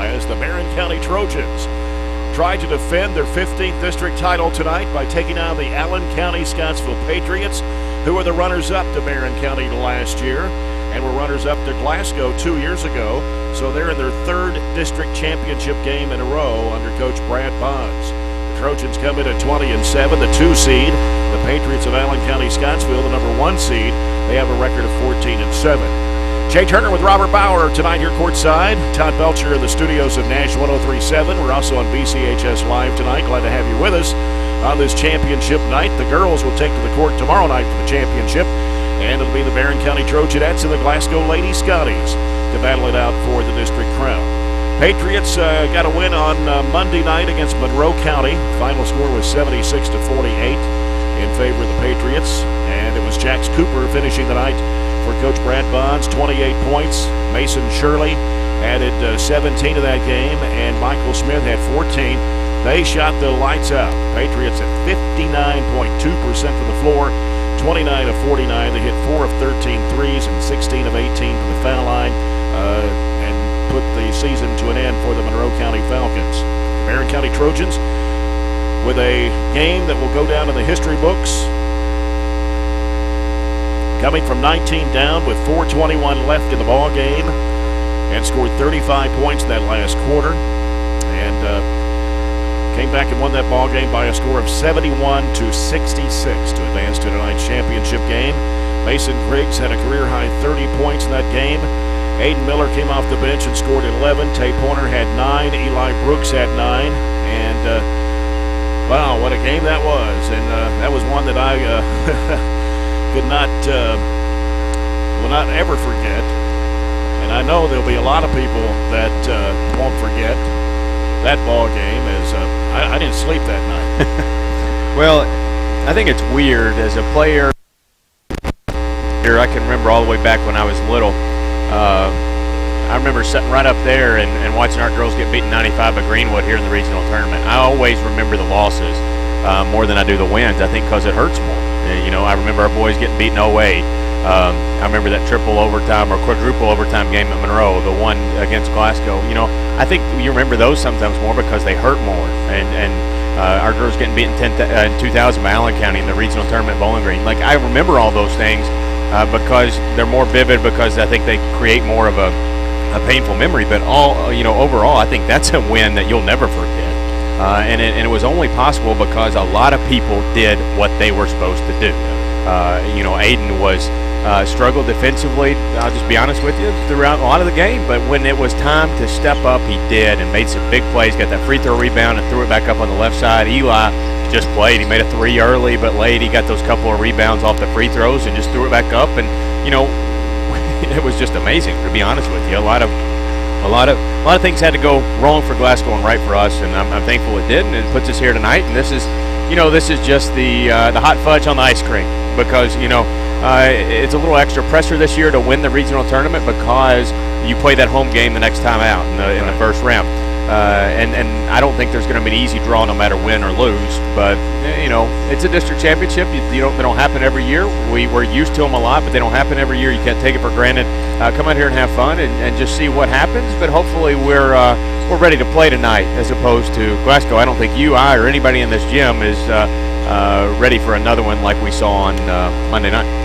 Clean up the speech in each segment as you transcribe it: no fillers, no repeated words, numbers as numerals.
as the Barron County Trojans tried to defend their 15th district title tonight by taking on the Allen County Scottsville Patriots, who were the runners-up to Barron County last year and were runners-up to Glasgow 2 years ago. So they're in their third district championship game in a row under Coach Brad Bonds. The Trojans come in at 20-7, the 2 seed. The Patriots of Allen County Scottsville, the number 1 seed, they have a record of 14-7. Jay Turner with Robert Bauer tonight here courtside. Todd Belcher in the studios of Nash 103.7. We're also on BCHS Live tonight. Glad to have you with us on this championship night. The girls will take to the court tomorrow night for the championship, and it'll be the Barron County Trojanettes and the Glasgow Lady Scotties to battle it out for the district crown. Patriots got a win on Monday night against Monroe County. Final score was 76-48 in favor of the Patriots, and it was Jax Cooper finishing the night for Coach Brad Bonds, 28 points. Mason Shirley added 17 to that game, and Michael Smith had 14. They shot the lights out. Patriots at 59.2% from the floor, 29 of 49. They hit 4 of 13 threes and 16 of 18 from the foul line, and put the season to an end for the Monroe County Falcons. Barron County Trojans with a game that will go down in the history books, coming from 19 down with 4:21 left in the ball game, and scored 35 points in that last quarter, and came back and won that ball game by a score of 71-66 to advance to tonight's championship game. Mason Griggs had a career-high 30 points in that game. Aiden Miller came off the bench and scored 11. Tay Pointer had 9. Eli Brooks had 9. And wow, what a game that was! And that was one that I will not ever forget, and I know there'll be a lot of people that won't forget that ball game. As I didn't sleep that night. Well, I think it's weird as a player. I can remember all the way back when I was little. I remember sitting right up there and watching our girls get beaten 95 by Greenwood here in the regional tournament. I always remember the losses more than I do the wins. I think because it hurts more. You know, I remember our boys getting beaten 0-8. I remember that triple overtime or quadruple overtime game at Monroe, the one against Glasgow. You know, I think you remember those sometimes more because they hurt more. And our girls getting beaten in 2000 by Allen County in the regional tournament at Bowling Green. Like, I remember all those things because they're more vivid, because I think they create more of a painful memory. But overall, I think that's a win that you'll never forget. And it was only possible because a lot of people did what they were supposed to do. Aiden was struggled defensively, I'll just be honest with you, throughout a lot of the game. But when it was time to step up, he did, and made some big plays. Got that free throw rebound and threw it back up on the left side. Eli just played. He made a 3 early, but late. He got those couple of rebounds off the free throws and just threw it back up. And, it was just amazing, to be honest with you. A lot of things had to go wrong for Glasgow and right for us, and I'm thankful it did, and it puts us here tonight. And this is just the hot fudge on the ice cream, because it's a little extra pressure this year to win the regional tournament because you play that home game the next time out in the first round. And I don't think there's going to be an easy draw no matter win or lose. But it's a district championship. They don't happen every year. We're used to them a lot, but they don't happen every year. You can't take it for granted. Come out here and have fun and just see what happens. But hopefully we're ready to play tonight, as opposed to Glasgow. I don't think I or anybody in this gym is ready for another one like we saw on Monday night.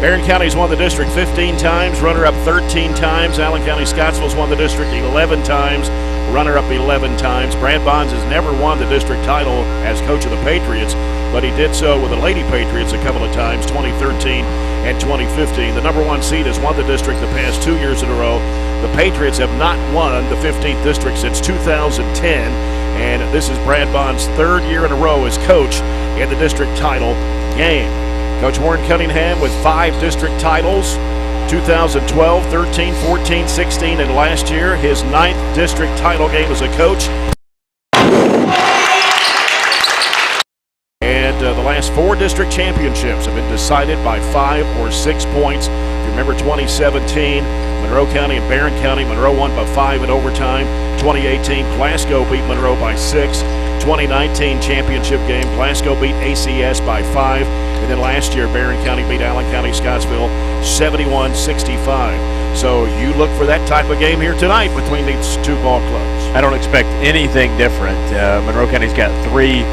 Barron County's won the district 15 times, runner-up 13 times. Allen County Scottsville's won the district 11 times, runner-up 11 times. Brad Bonds has never won the district title as coach of the Patriots, but he did so with the Lady Patriots a couple of times, 2013 and 2015. The number 1 seed has won the district the past 2 years in a row. The Patriots have not won the 15th district since 2010, and this is Brad Bonds' 3rd year in a row as coach in the district title game. Coach Warren Cunningham with 5 district titles, 2012, 13, 14, 16, and last year his 9th district title game as a coach. And the last 4 district championships have been decided by 5 or 6 points. If you remember 2017, Monroe County and Barron County, Monroe won by 5 in overtime. 2018, Glasgow beat Monroe by 6. 2019 championship game, Glasgow beat ACS by 5. And then last year, Barron County beat Allen County Scottsville 71-65. So you look for that type of game here tonight between these two ball clubs. I don't expect anything different. Monroe County's got three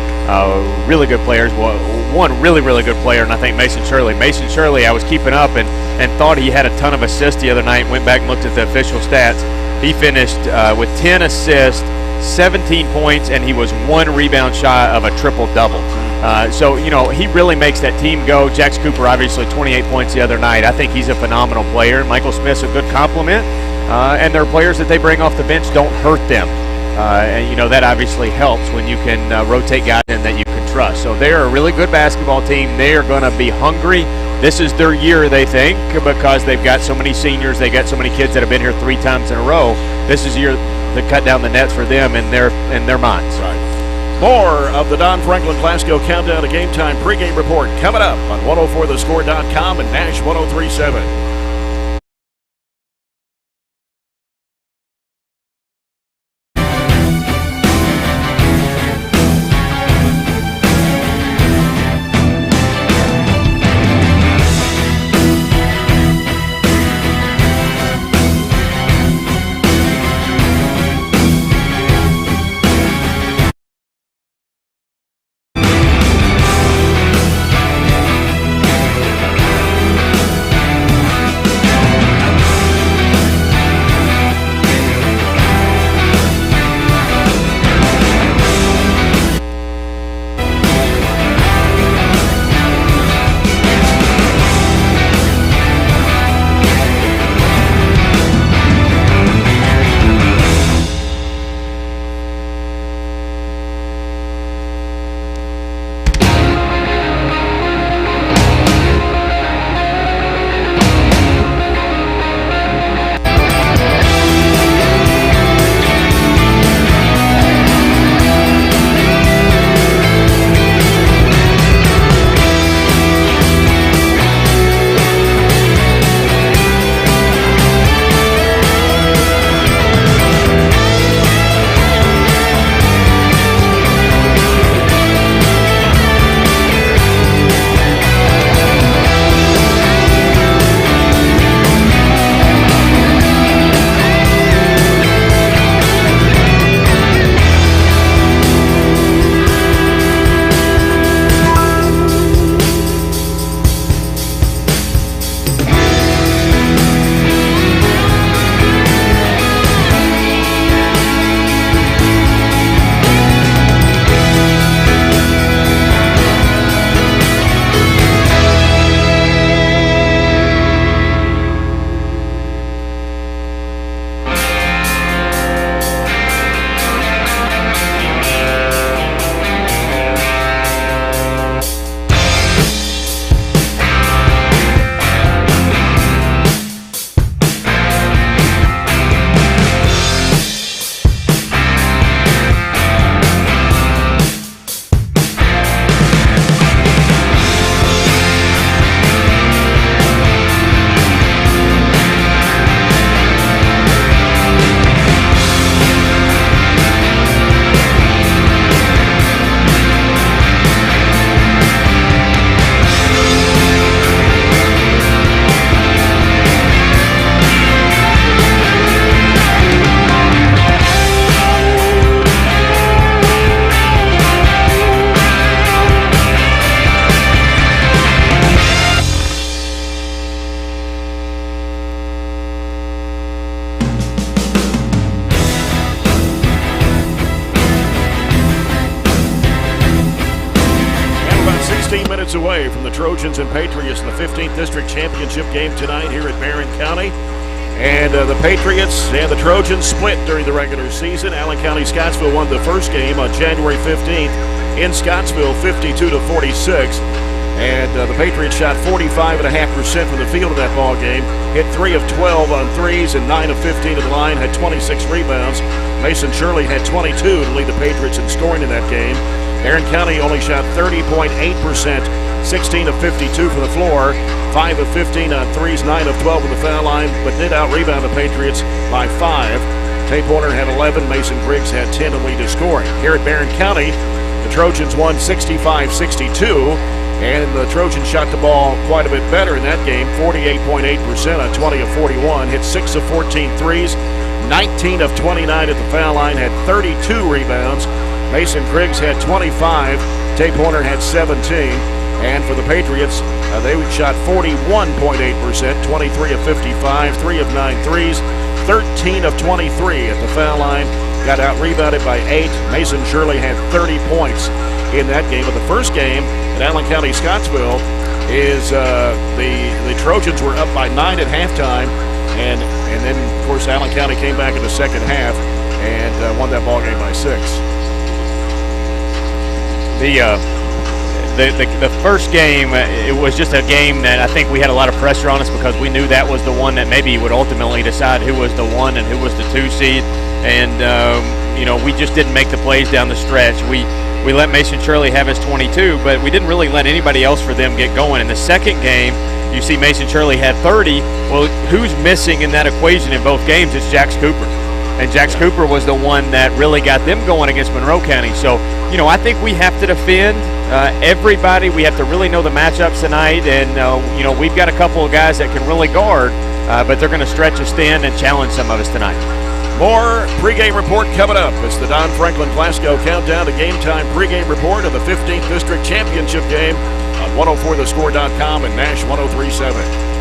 really good players. Well, one really good player, and I think Mason Shirley. Mason Shirley, I was keeping up and thought he had a ton of assists the other night. Went back and looked at the official stats. He finished with 10 assists, 17 points, and he was 1 rebound shy of a triple-double. So, he really makes that team go. Jax Cooper, obviously, 28 points the other night. I think he's a phenomenal player. Michael Smith's a good complement. And their players that they bring off the bench don't hurt them. And that obviously helps when you can rotate guys in that you can trust. So they're a really good basketball team. They are going to be hungry. This is their year, they think, because they've got so many seniors. They got so many kids that have been here 3 times in a row. This is the year to cut down the nets for them in their minds. Right. More of the Don Franklin Glasgow Countdown to Game Time pregame report coming up on 1043thescore.com and Nash 1037. Away from the Trojans and Patriots in the 15th District Championship game tonight here at Barron County. And the Patriots and the Trojans split during the regular season. Allen County Scottsville won the first game on January 15th in Scottsville, 52-46. And the Patriots shot 45.5% from the field in that ball game, hit 3 of 12 on threes and 9 of 15 at the line, had 26 rebounds. Mason Shirley had 22 to lead the Patriots in scoring in that game. Barron County only shot 30.8%, 16 of 52 from the floor, 5 of 15 on threes, 9 of 12 from the foul line, but did out-rebound the Patriots by 5. Tate Horner had 11. Mason Griggs had 10 and lead in scoring. Here at Barron County, the Trojans won 65-62. And the Trojans shot the ball quite a bit better in that game, 48.8% on 20 of 41, hit 6 of 14 threes, 19 of 29 at the foul line, had 32 rebounds. Mason Griggs had 25, Tate Horner had 17. And for the Patriots, they shot 41.8%, 23 of 55, 3 of 9 threes, 13 of 23 at the foul line, got out-rebounded by 8. Mason Shirley had 30 points in that game. But the first game at Allen County Scottsville is the Trojans were up by 9 at halftime, and then of course Allen County came back in the second half and won that ball game by 6. The first game, it was just a game that I think we had a lot of pressure on us because we knew that was the one that maybe would ultimately decide who was the 1 and who was the 2 seed, and we just didn't make the plays down the stretch. We let Mason Shirley have his 22, but we didn't really let anybody else for them get going. In the second game, you see Mason Shirley had 30. Well, who's missing in that equation in both games? It's Jax Cooper. And Jax Cooper was the one that really got them going against Monroe County. So, I think we have to defend everybody. We have to really know the matchups tonight. And, we've got a couple of guys that can really guard, but they're going to stretch us thin and challenge some of us tonight. More pregame report coming up. It's the Don Franklin Glasgow Countdown to Game Time pregame report of the 15th District Championship game on 104thescore.com and Nash 103.7.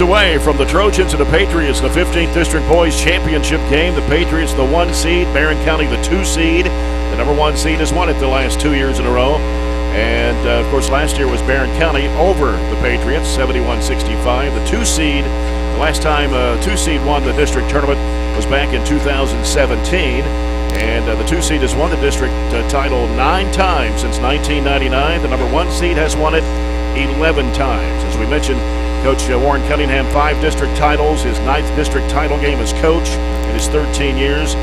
Away from the Trojans and the Patriots in the 15th District Boys Championship game. The Patriots the 1 seed, Barron County the 2 seed. The number 1 seed has won it the last 2 years in a row. And, of course, last year was Barron County over the Patriots, 71-65. The last time a 2-seed won the district tournament was back in 2017. And the 2-seed has won the district title 9 times since 1999. The number 1 seed has won it 11 times. As we mentioned, Coach Warren Cunningham, 5 district titles, his 9th district title game as coach in his 13 years.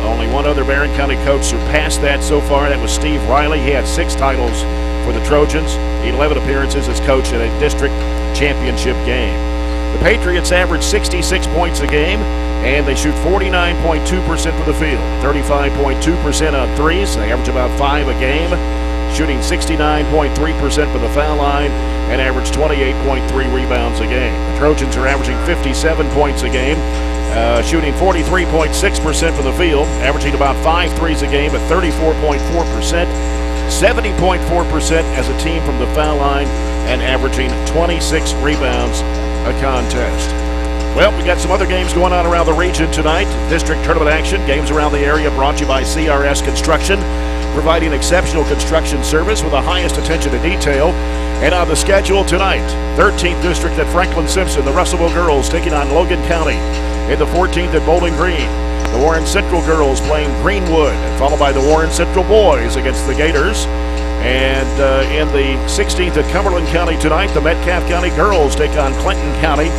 Only one other Barron County coach surpassed that so far. That was Steve Riley. He had 6 titles for the Trojans, 11 appearances as coach in a district championship game. The Patriots average 66 points a game, and they shoot 49.2% from the field, 35.2% on threes. They average about 5 a game, shooting 69.3% from the foul line, and average 28.3 rebounds a game. The Trojans are averaging 57 points a game, shooting 43.6% from the field, averaging about 5 threes a game at 34.4%, 70.4% as a team from the foul line, and averaging 26 rebounds a contest. Well, we got some other games going on around the region tonight. District tournament action, games around the area brought to you by CRS Construction, providing exceptional construction service with the highest attention to detail. And on the schedule tonight, 13th District at Franklin Simpson, the Russellville girls taking on Logan County. In the 14th at Bowling Green, the Warren Central girls playing Greenwood, followed by the Warren Central boys against the Gators. And in the 16th at Cumberland County tonight, the Metcalfe County girls take on Clinton County.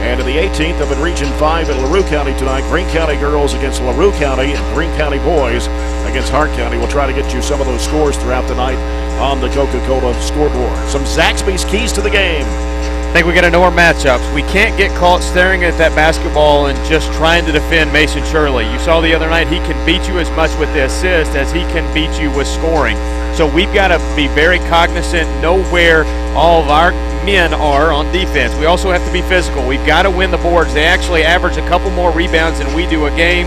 And in the 18th up in Region 5 at LaRue County tonight, Greene County girls against LaRue County and Greene County boys against Hart County. We'll try to get you some of those scores throughout the night on the Coca-Cola scoreboard. Some Zaxby's keys to the game. I think we got to know our matchups. We can't get caught staring at that basketball and just trying to defend Mason Shirley. You saw the other night, he can beat you as much with the assist as he can beat you with scoring. So we've got to be very cognizant, know where all of our men are on defense. We also have to be physical. We've got to win the boards. They actually average a couple more rebounds than we do a game.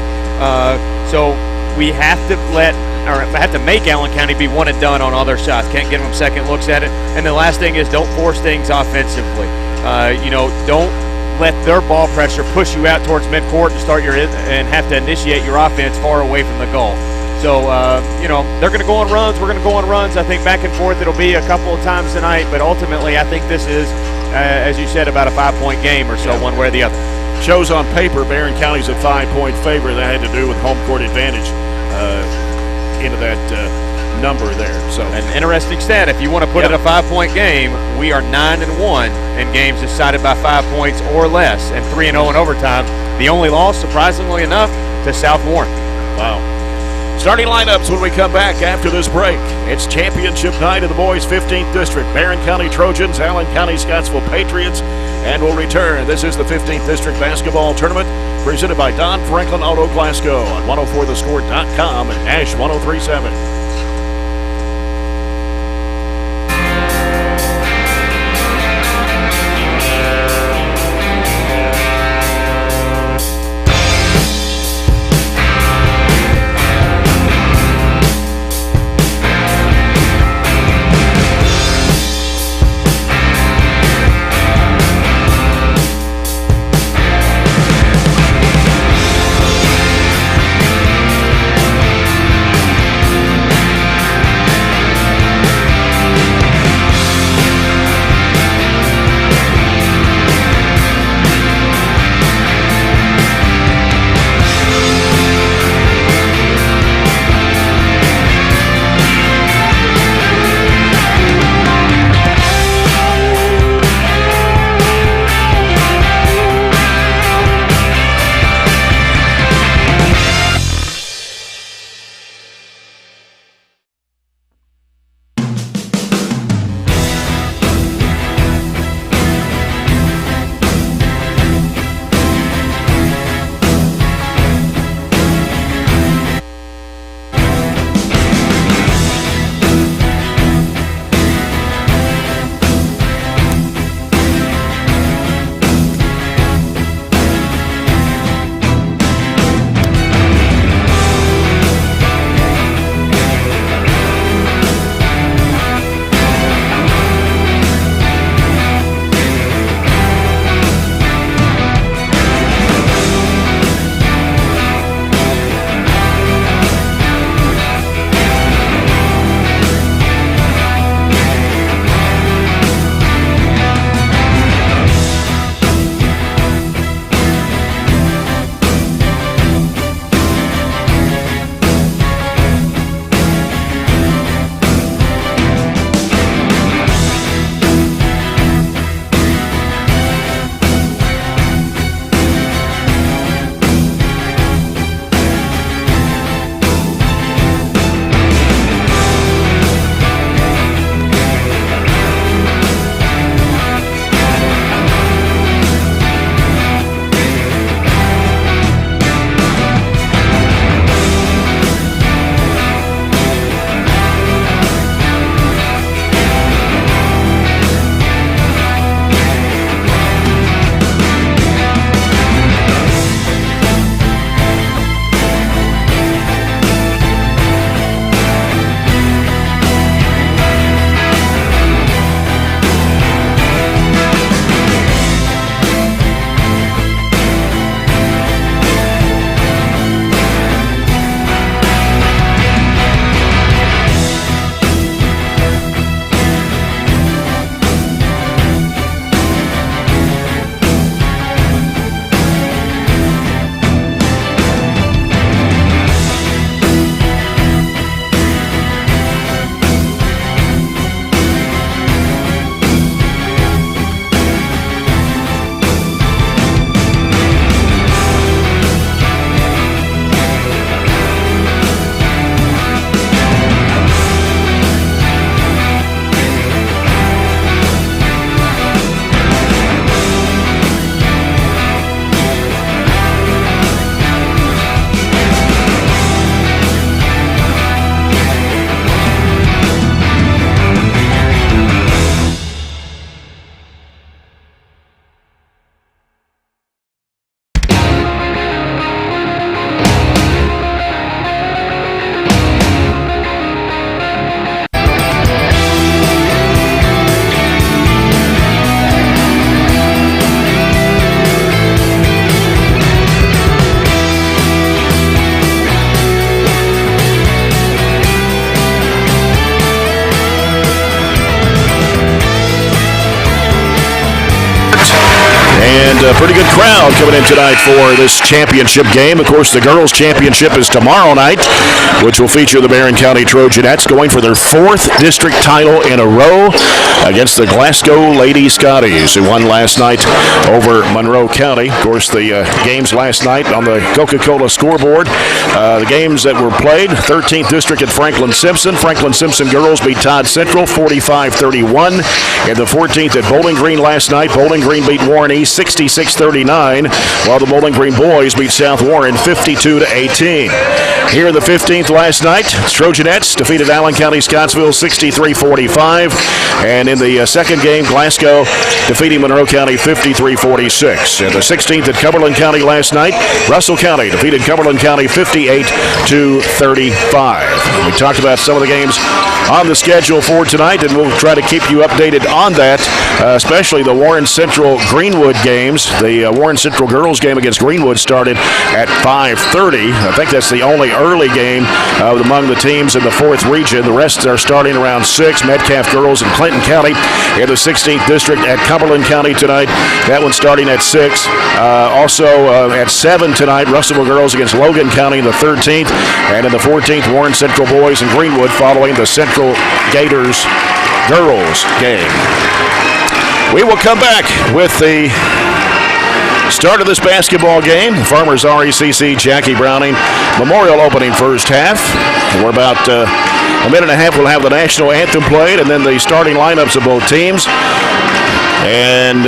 So we have to make Allen County be one and done on all their shots. Can't get them second looks at it. And the last thing is don't force things offensively. Don't let their ball pressure push you out towards midcourt and have to initiate your offense far away from the goal. So, they're going to go on runs. We're going to go on runs. I think back and forth it'll be a couple of times tonight, but ultimately I think this is, as you said, about a 5-point game or so, one way or the other. Shows on paper Barron County's a 5-point favorite. That had to do with home court advantage into that number there. So an interesting stat. If you want to put it a 5-point game, we are 9-1 in games decided by 5 points or less, and 3-0 in overtime. The only loss, surprisingly enough, to South Warren. Wow. Starting lineups when we come back after this break. It's championship night of the boys' 15th District. Barron County Trojans, Allen County Scottsville Patriots, and we'll return. This is the 15th District Basketball Tournament presented by Don Franklin Auto Glasgow on 104thescore.com and Nash 103.7. a pretty good crowd coming in tonight for this championship game. Of course, the girls' championship is tomorrow night, which will feature the Barron County Trojanettes going for their 4th district title in a row against the Glasgow Lady Scotties, who won last night over Monroe County. Of course, the games last night on the Coca-Cola scoreboard, the games that were played, 13th district at Franklin Simpson. Franklin Simpson girls beat Todd Central 45-31. In the 14th at Bowling Green last night, Bowling Green beat Warren East 66-39, while the Bowling Green boys beat South Warren 52-18. Here in the 15th last night, Trojanettes defeated Allen County Scottsville 63-45, and in the second game, Glasgow defeating Monroe County 53-46. In the 16th at Cumberland County last night, Russell County defeated Cumberland County 58-35. We talked about some of the games on the schedule for tonight, and we'll try to keep you updated on that, especially the Warren Central Greenwood games. The Warren Central girls game against Greenwood started at 5:30. I think that's the only early game among the teams in the 4th region. The rest are starting around 6. Metcalf girls in Clinton County in the 16th district at Cumberland County tonight. That one starting at 6. Also at 7 tonight, Russellville girls against Logan County in the 13th. And in the 14th, Warren Central boys in Greenwood following the Central Gators girls game. We will come back with the start of this basketball game. The Farmers RECC Jackie Browning Memorial opening first half. We're about a minute and a half. We'll have the national anthem played and then the starting lineups of both teams. And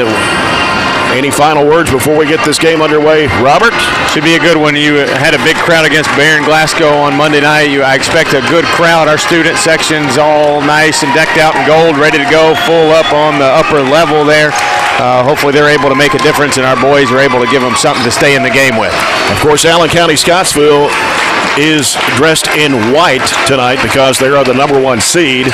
any final words before we get this game underway, Robert? Should be a good one. You had a big crowd against Barron Glasgow on Monday night. I expect a good crowd. Our student section's all nice and decked out in gold, ready to go, full up on the upper level there. Hopefully they're able to make a difference, and our boys are able to give them something to stay in the game with. Of course, Allen County Scottsville is dressed in white tonight because they are the number 1 seed,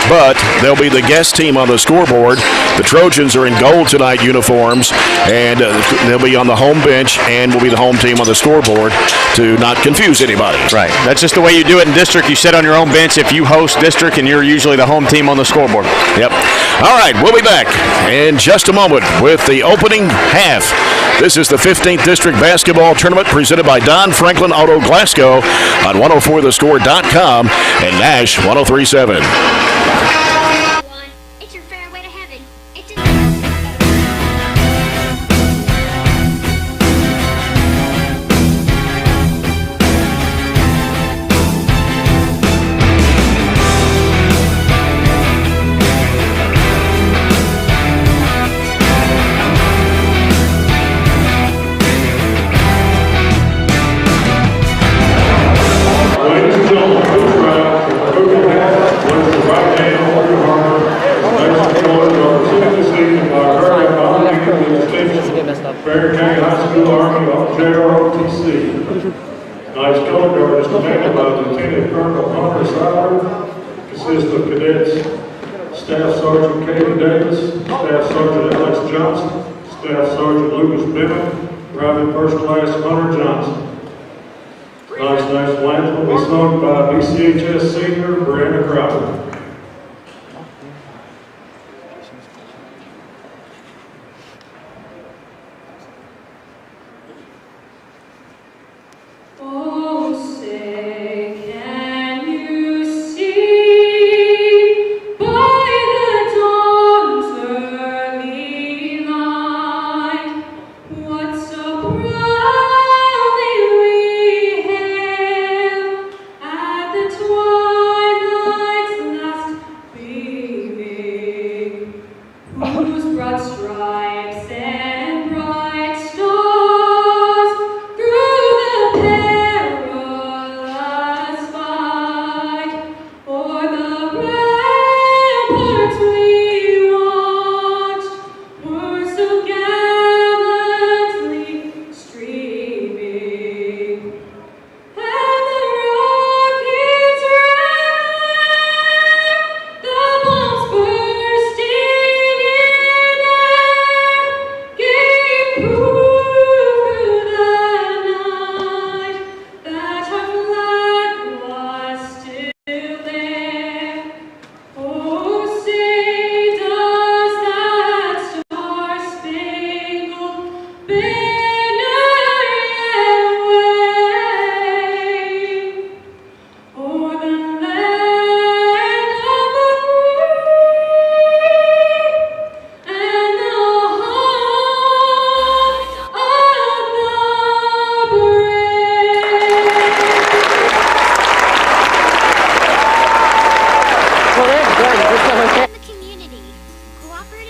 but they'll be the guest team on the scoreboard. The Trojans are in gold tonight uniforms, and they'll be on the home bench and will be the home team on the scoreboard to not confuse anybody. Right. That's just the way you do it in district. You sit on your own bench if you host district, and you're usually the home team on the scoreboard. Yep. All right, we'll be back in just a moment with the opening half. This is the 15th District Basketball Tournament presented by Don Franklin Auto Glasgow on 104thescore.com and Nash 103.7. It's your fair way to heaven. It's Barron County High School Army JROTC. Tonight's color guard is commanded by Lieutenant Colonel Hunter Siler, consists of cadets Staff Sergeant Katie Davis, Staff Sergeant Alex Johnson, Staff Sergeant Lucas Bennett, Private First Class Hunter Johnson. Tonight's national anthem will be sung by BCHS senior Brianna Crowder.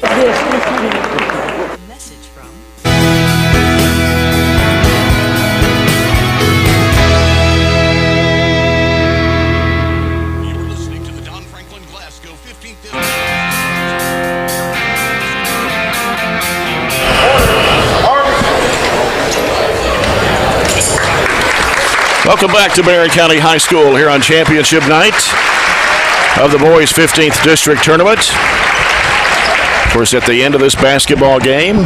Message from You're listening to the Don Franklin Glasgow 15th. Welcome back to Barron County High School here on championship night of the boys 15th district tournament. Of course, at the end of this basketball game,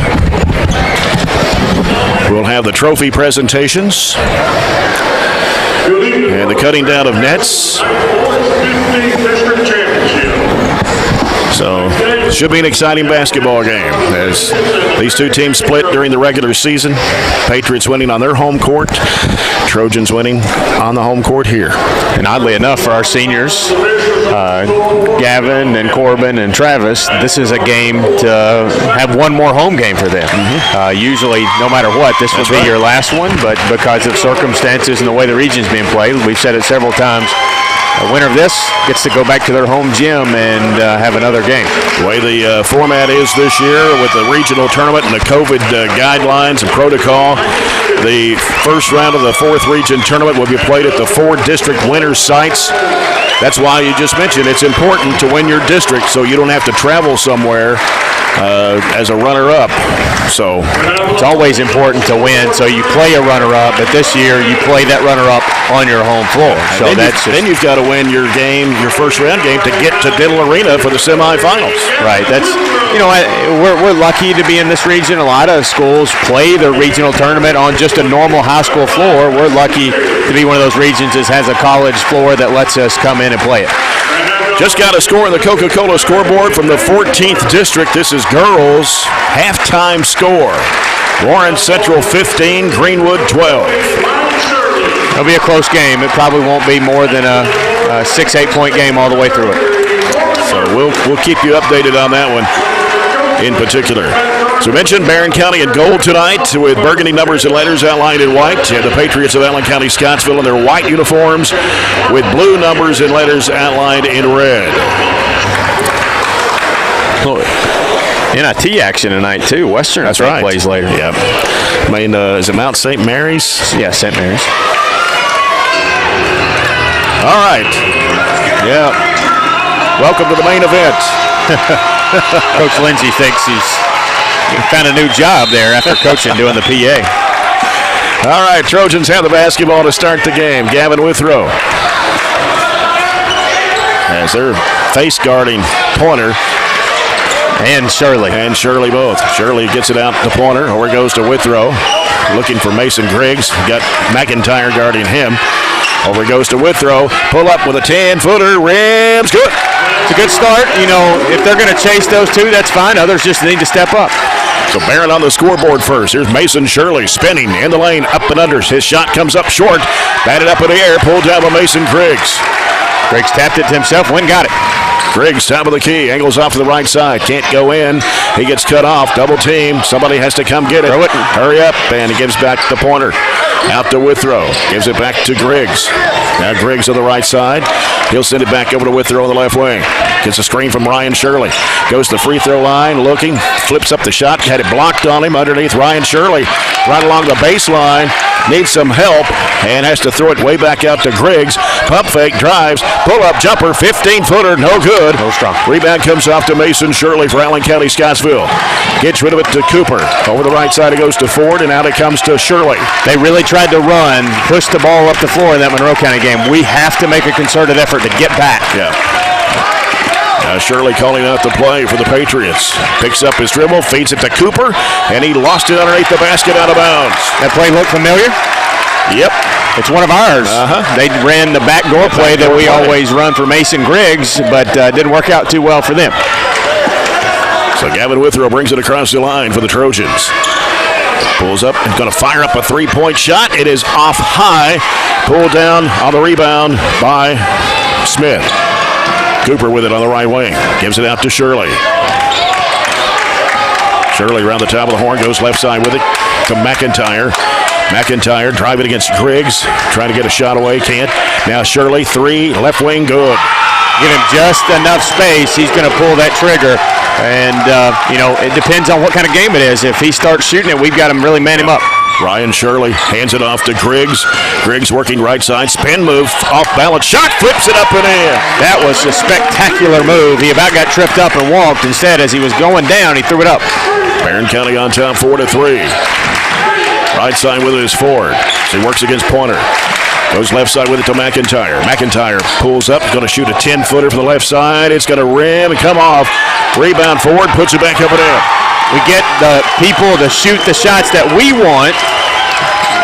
we'll have the trophy presentations and the cutting down of nets. 15th District Championship. So, should be an exciting basketball game as these two teams split during the regular season. Patriots winning on their home court, Trojans winning on the home court here. And oddly enough, for our seniors, Gavin and Corbin and Travis, this is a game to have one more home game for them. Usually, no matter what, this would be your last one, but because of circumstances and the way the region's being played, we've said it several times, the winner of this gets to go back to their home gym and have another game. The way the format is this year with the regional tournament and the COVID guidelines and protocol, the first round of the fourth region tournament will be played at the 4 district winners' sites. That's why you just mentioned it's important to win your district so you don't have to travel somewhere as a runner-up. So it's always important to win, so you play a runner-up, but this year you play that runner-up on your home floor. So then you've got to win your game, your first round game, to get to Diddle Arena for the semifinals. Right. That's, we're lucky to be in this region. A lot of schools play their regional tournament on just a normal high school floor. We're lucky to be one of those regions that has a college floor that lets us come in and play it. Just got a score on the Coca-Cola scoreboard from the 14th district. This is girls' halftime score. Warren Central 15, Greenwood 12. It'll be a close game. It probably won't be more than a 6-8 point game all the way through it. So we'll keep you updated on that one in particular. So we mentioned Barron County in gold tonight with burgundy numbers and letters outlined in white. And the Patriots of Allen County Scottsville in their white uniforms with blue numbers and letters outlined in red. NIT action tonight too. Western, that's right, plays later. Yeah. I mean, is it Mount St. Mary's? Yeah, St. Mary's. All right. Yeah. Welcome to the main event. Coach Lindsay thinks he's found a new job there after coaching doing the PA. All right, Trojans have the basketball to start the game. Gavin Withrow as they're face guarding Pointer. And Shirley. And Shirley both. Shirley gets it out to Pointer. Over goes to Withrow. Looking for Mason Griggs. Got McIntyre guarding him. Over goes to Withrow. Pull up with a 10-footer. Rims. Good. It's a good start. If they're going to chase those two, that's fine. Others just need to step up. So Barron on the scoreboard first. Here's Mason Shirley spinning in the lane, up and under. His shot comes up short. Batted up in the air. Pulled down by Mason Griggs. Griggs tapped it to himself. Wynn got it. Griggs, top of the key, angles off to the right side. Can't go in. He gets cut off. Double team. Somebody has to come get it. Throw it. Hurry up. And he gives back to Pointer. Out to Withrow. Gives it back to Griggs. Now Griggs on the right side. He'll send it back over to Withrow on the left wing. Gets a screen from Ryan Shirley. Goes to the free throw line, looking. Flips up the shot. Had it blocked on him underneath Ryan Shirley. Right along the baseline. Needs some help and has to throw it way back out to Griggs. Pump fake, drives, pull-up jumper, 15-footer, no good. No strong. Rebound comes off to Mason Shirley for Allen County Scottsville. Gets rid of it to Cooper. Over the right side it goes to Ford, and out it comes to Shirley. They really tried to run, push the ball up the floor in that Monroe County game. We have to make a concerted effort to get back. Yeah. Shirley calling out the play for the Patriots. Picks up his dribble, feeds it to Cooper, and he lost it underneath the basket out of bounds. That play look familiar? Yep. It's one of ours. They ran the backdoor play that we always run for Mason Griggs, but didn't work out too well for them. So Gavin Withrow brings it across the line for the Trojans. Pulls up and going to fire up a three-point shot. It is off high. Pulled down on the rebound by Smith. Cooper with it on the right wing. Gives it out to Shirley. Shirley around the top of the horn. Goes left side with it to McIntyre. McIntyre driving against Griggs. Trying to get a shot away. Can't. Now Shirley, three. Left wing, good. Give him just enough space, he's going to pull that trigger. And, it depends on what kind of game it is. If he starts shooting it, we've got to really man him up. Ryan Shirley hands it off to Griggs. Griggs working right side, spin move, off balance, shot, flips it up and in. That was a spectacular move. He about got tripped up and walked. Instead, as he was going down, he threw it up. Barron County on top 4-3. Right side with it is Ford. So he works against Pointer. Goes left side with it to McIntyre. McIntyre pulls up, going to shoot a 10-footer from the left side. It's going to rim and come off. Rebound Ford, puts it back up and in. We get the people to shoot the shots that we want.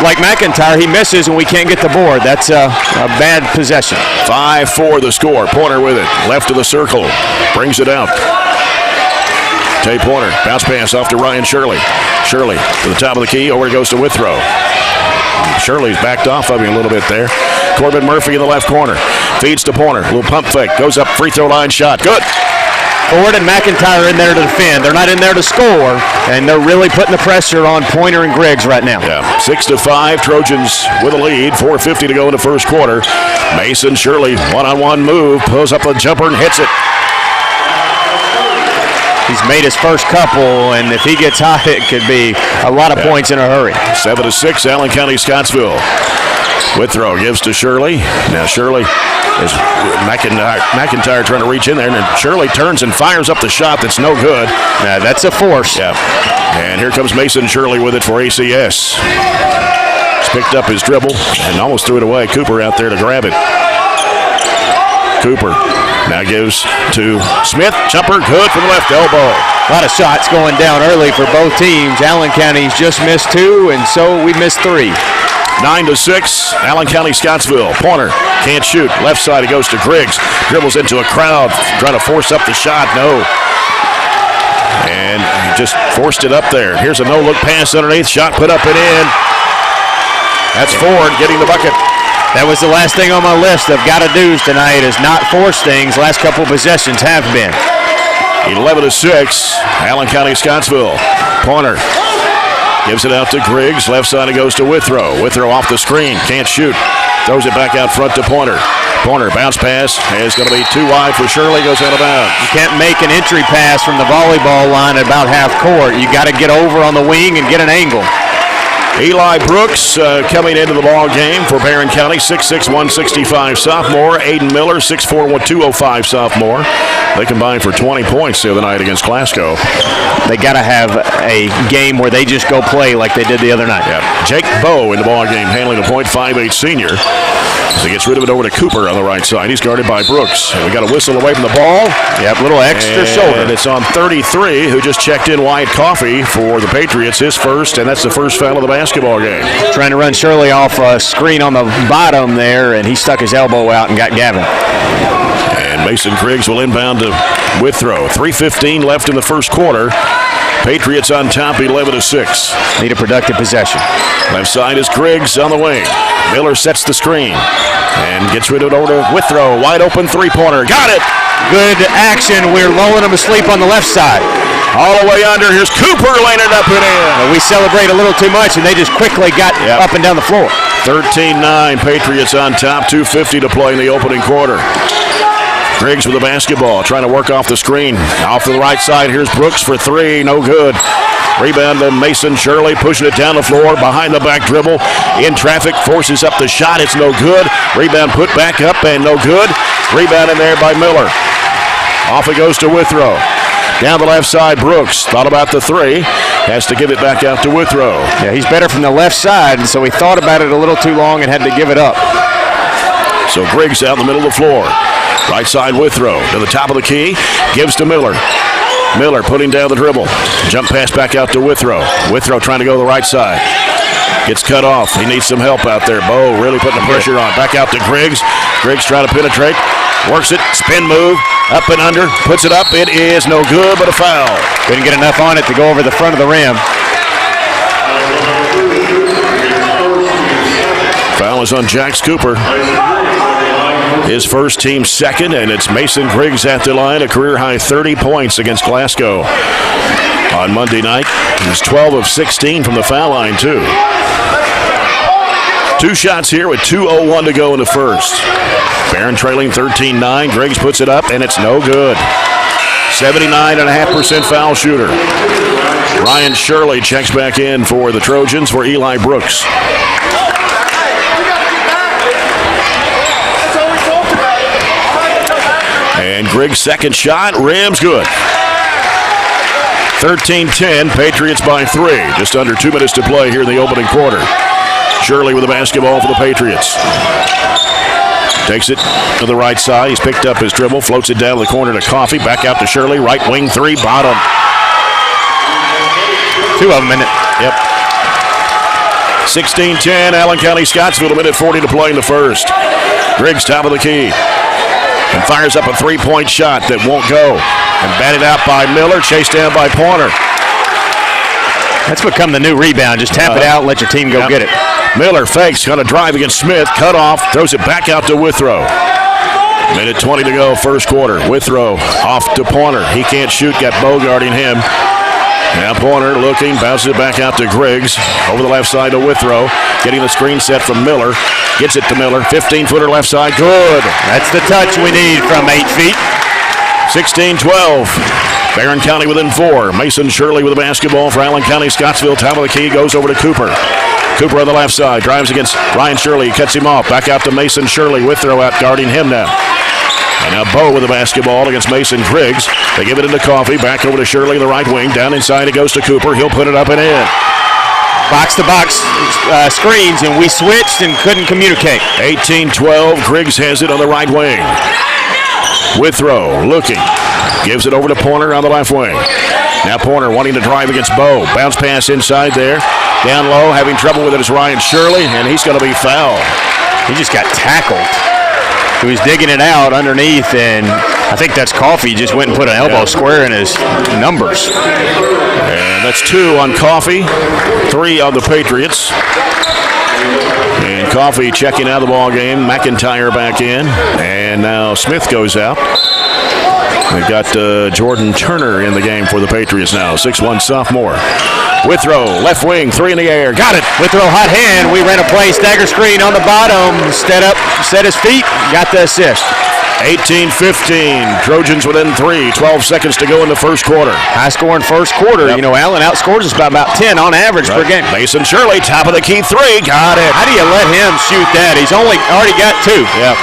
Like McIntyre, he misses and we can't get the board. That's a bad possession. 5-4 the score. Pointer with it. Left of the circle. Brings it out. Tay Pointer. Bounce pass off to Ryan Shirley. Shirley to the top of the key. Over it goes to Withrow. Shirley's backed off of him a little bit there. Corbin Murphy in the left corner. Feeds to Pointer. A little pump fake. Goes up. Free throw line shot. Good. Ford and McIntyre in there to defend. They're not in there to score, and they're really putting the pressure on Pointer and Griggs right now. Yeah, 6-5, Trojans with a lead. 4:50 to go in the first quarter. Mason Shirley, one-on-one move, pulls up a jumper and hits it. He's made his first couple, and if he gets hot, it could be a lot of points in a hurry. 7-6, Allen County, Scottsville. Withrow gives to Shirley. Now Shirley is McIntyre trying to reach in there, and then Shirley turns and fires up the shot that's no good. Now that's a force. Yeah. And here comes Mason Shirley with it for ACS. He's picked up his dribble and almost threw it away. Cooper out there to grab it. Cooper now gives to Smith. Jumper good from the left elbow. A lot of shots going down early for both teams. Allen County's just missed 2, and so we missed 3. 9-6, Allen County, Scottsville. Pointer can't shoot. Left side, it goes to Griggs. Dribbles into a crowd, trying to force up the shot. No. And he just forced it up there. Here's a no-look pass underneath. Shot put up and in. That's Ford getting the bucket. That was the last thing on my list of got to do's tonight is not force things. Last couple possessions have been. 11-6, Allen County, Scottsville. Pointer gives it out to Griggs. Left side it goes to Withrow. Withrow off the screen. Can't shoot. Throws it back out front to Pointer. Pointer bounce pass is going to be too wide for Shirley. Goes out of bounds. You can't make an entry pass from the volleyball line at about half court. You got to get over on the wing and get an angle. Eli Brooks coming into the ball game for Barron County, 6'6", 165 sophomore. Aiden Miller, 6'4", 205 sophomore. They combined for 20 points the other night against Glasgow. They got to have a game where they just go play like they did the other night. Yeah. Jake Bowe in the ball game, handling the point, 5'8" senior. As he gets rid of it over to Cooper on the right side. He's guarded by Brooks. And we got a whistle away from the ball. Yep, little extra shoulder. And it's on 33, who just checked in Wyatt Coffey for the Patriots, his first, and that's the first foul of the basketball game. Trying to run Shirley off a screen on the bottom there, and he stuck his elbow out and got Gavin. And Mason Griggs will inbound to Withrow. 3:15 left in the first quarter. Patriots on top, 11-6. Need a productive possession. Left side is Griggs on the wing. Miller sets the screen and gets rid of it over to Withrow. Wide open three-pointer. Got it! Good action. We're lulling them asleep on the left side. All the way under. Here's Cooper laying it up and in. We celebrate a little too much, and they just quickly got up and down the floor. 13-9. Patriots on top. 2:50 to play in the opening quarter. Griggs with the basketball, trying to work off the screen. Off to the right side, here's Brooks for 3, no good. Rebound to Mason Shirley, pushing it down the floor, behind the back dribble. In traffic, forces up the shot, it's no good. Rebound put back up and no good. Rebound in there by Miller. Off it goes to Withrow. Down the left side, Brooks thought about the 3. Has to give it back out to Withrow. Yeah, he's better from the left side, and so he thought about it a little too long and had to give it up. So Griggs out in the middle of the floor. Right side Withrow to the top of the key. Gives to Miller. Miller putting down the dribble. Jump pass back out to Withrow. Withrow trying to go to the right side. Gets cut off. He needs some help out there. Bowe really putting the pressure on. Back out to Griggs. Griggs trying to penetrate. Works it. Spin move. Up and under. Puts it up. It is no good, but a foul. Couldn't get enough on it to go over the front of the rim. Foul is on Jax Cooper. His first, team second, and it's Mason Griggs at the line, a career-high 30 points against Glasgow on Monday night. He's 12 of 16 from the foul line, too. Two shots here with 2:01 to go in the first. Barron trailing 13-9. Griggs puts it up, and it's no good. 79.5% foul shooter. Ryan Shirley checks back in for the Trojans for Eli Brooks. And Griggs' second shot, rims good. 13-10, Patriots by 3. Just under 2 minutes to play here in the opening quarter. Shirley with the basketball for the Patriots. Takes it to the right side. He's picked up his dribble, floats it down the corner to Coffey. Back out to Shirley. Right wing three, bottom. 2 of them in it. Yep. 16-10, Allen County Scottsville, a minute 40 to play in the first. Griggs top of the key. And fires up a three-point shot that won't go. And batted out by Miller, chased down by Pointer. That's become the new rebound. Just tap it out and let your team go get it. Miller fakes, going to drive against Smith. Cut off, throws it back out to Withrow. Minute 20 to go, first quarter. Withrow off to Pointer. He can't shoot, got Bogarting him. Now Pointer looking, bounces it back out to Griggs. Over the left side to Withrow. Getting the screen set from Miller. Gets it to Miller. 15-footer left side, good. That's the touch we need from 8 feet. 16-12. Barron County within 4. Mason Shirley with the basketball for Allen County Scottsville. Top of the key, goes over to Cooper. Cooper on the left side, drives against Ryan Shirley, cuts him off. Back out to Mason Shirley. Withrow out guarding him now. And now Bo with the basketball against Mason Griggs. They give it into Coffey. Back over to Shirley, the right wing. Down inside it goes to Cooper. He'll put it up and in. Box-to-box screens, and we switched and couldn't communicate. 18-12. Griggs has it on the right wing. Withrow looking. Gives it over to Pointer on the left wing. Now Pointer wanting to drive against Bo. Bounce pass inside there. Down low, having trouble with it is Ryan Shirley, and he's going to be fouled. He just got tackled. He was digging it out underneath, and I think that's Coffey. Just went and put an elbow square in his numbers. And that's 2 on Coffey, 3 on the Patriots. And Coffey checking out of the ball game. McIntyre back in, and now Smith goes out. We've got Jordan Turner in the game for the Patriots now, 6'1" sophomore. Withrow, left wing, 3 in the air, got it. Withrow, hot hand. We ran a play, stagger screen on the bottom. Stepped up, set his feet, got the assist. 18-15, Trojans within 3, 12 seconds to go in the first quarter. High scoring first quarter. Yep. You know, Allen outscores us by about 10 on average per game. Mason Shirley, top of the key 3, got it. How do you let him shoot that? He's already got 2. Yep.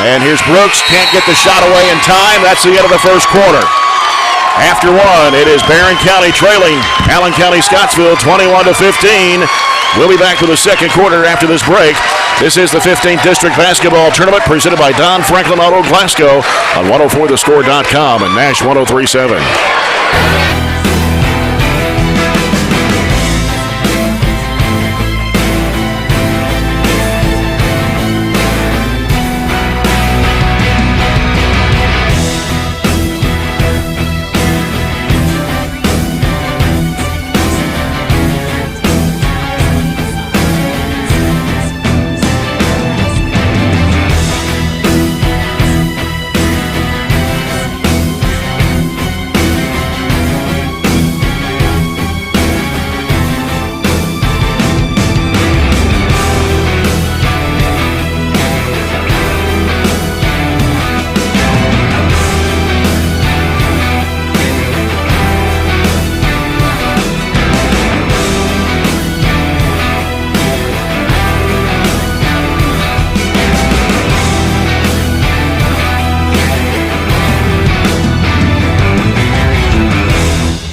And here's Brooks, can't get the shot away in time. That's the end of the first quarter. After 1, it is Barron County trailing Allen County Scottsville 21-15. We'll be back with the second quarter after this break. This is the 15th District Basketball Tournament presented by Don Franklin Auto Glasgow on 104thescore.com and Nash 103.7.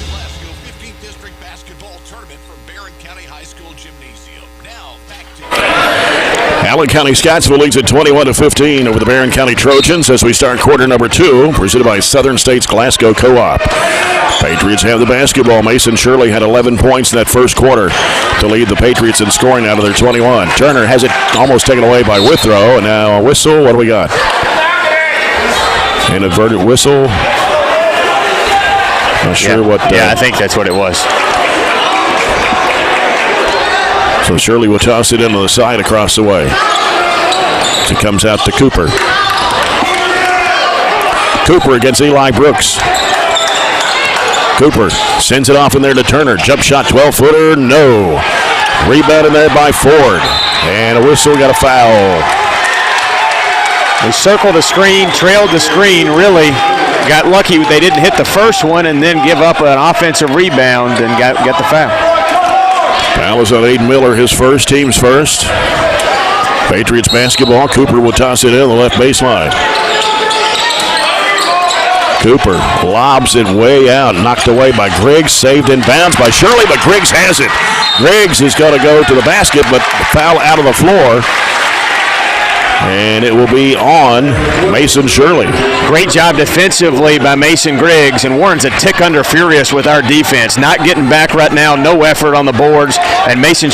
Glasgow 15th District Basketball Tournament from Barron County High School Gymnasium. Now back to Allen County Scottsville leads at 21-15 over the Barron County Trojans as we start quarter number 2, presented by Southern States Glasgow Co-op. Patriots have the basketball. Mason Shirley had 11 points in that first quarter to lead the Patriots in scoring out of their 21. Turner has it almost taken away by Withrow, and now a whistle. What do we got? Inadvertent whistle. Not sure what. I think that's what it was. So Shirley will toss it into the side across the way. As it comes out to Cooper. Cooper against Eli Brooks. Cooper sends it off in there to Turner. Jump shot, 12-footer, no. Rebound in there by Ford. And a whistle, got a foul. They circled the screen, trailed the screen, really got lucky they didn't hit the first one and then give up an offensive rebound and got the foul. Foul is on Aiden Miller, his first, team's first. Patriots basketball. Cooper will toss it in the left baseline. Cooper lobs it way out, knocked away by Griggs, saved in bounds by Shirley, but Griggs has it. Griggs is going to go to the basket, but foul out of the floor. And it will be on Mason Shirley. Great job defensively by Mason Griggs, and Warren's a tick under furious with our defense. Not getting back right now, no effort on the boards, and Mason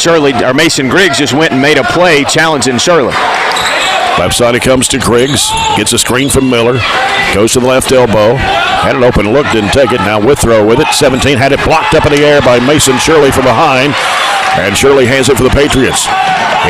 Griggs just went and made a play challenging Shirley. Left side it comes to Griggs, gets a screen from Miller, goes to the left elbow, had an open look, didn't take it. Now Withrow with it, 17, had it blocked up in the air by Mason Shirley from behind, and Shirley hands it for the Patriots.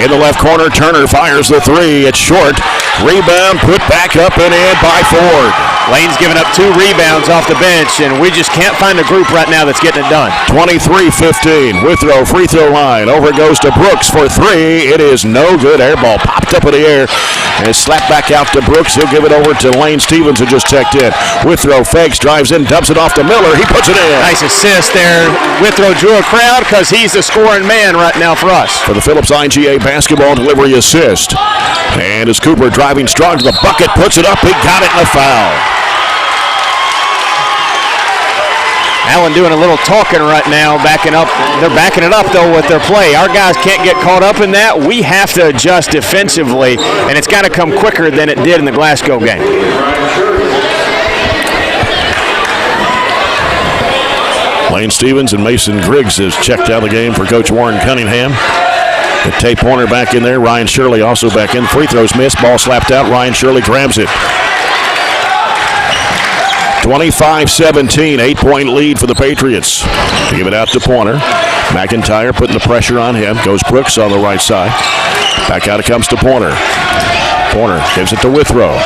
In the left corner, Turner fires the three. It's short. Rebound put back up and in by Ford. Lane's giving up 2 rebounds off the bench, and we just can't find a group right now that's getting it done. 23-15. Withrow free throw line. Over it goes to Brooks for 3. It is no good. Air ball popped up in the air and it's slapped back out to Brooks. He'll give it over to Lane Stevens, who just checked in. Withrow fakes, drives in, dumps it off to Miller. He puts it in. Nice assist there. Withrow drew a crowd because he's the scoring man right now for us. For the Phillips IGA basketball delivery assist. And as Cooper driving strong to the bucket, puts it up. He got it in the foul. Allen doing a little talking right now, backing up. They're backing it up, though, with their play. Our guys can't get caught up in that. We have to adjust defensively, and it's got to come quicker than it did in the Glasgow game. Lane Stevens and Mason Griggs has checked out of the game for Coach Warren Cunningham. With Tate Pointer back in there. Ryan Shirley also back in. Free throws missed. Ball slapped out. Ryan Shirley grabs it. 25-17, 8-point lead for the Patriots. They give it out to Pointer. McIntyre putting the pressure on him. Goes Brooks on the right side. Back out it comes to Pointer. Pointer gives it to Withrow.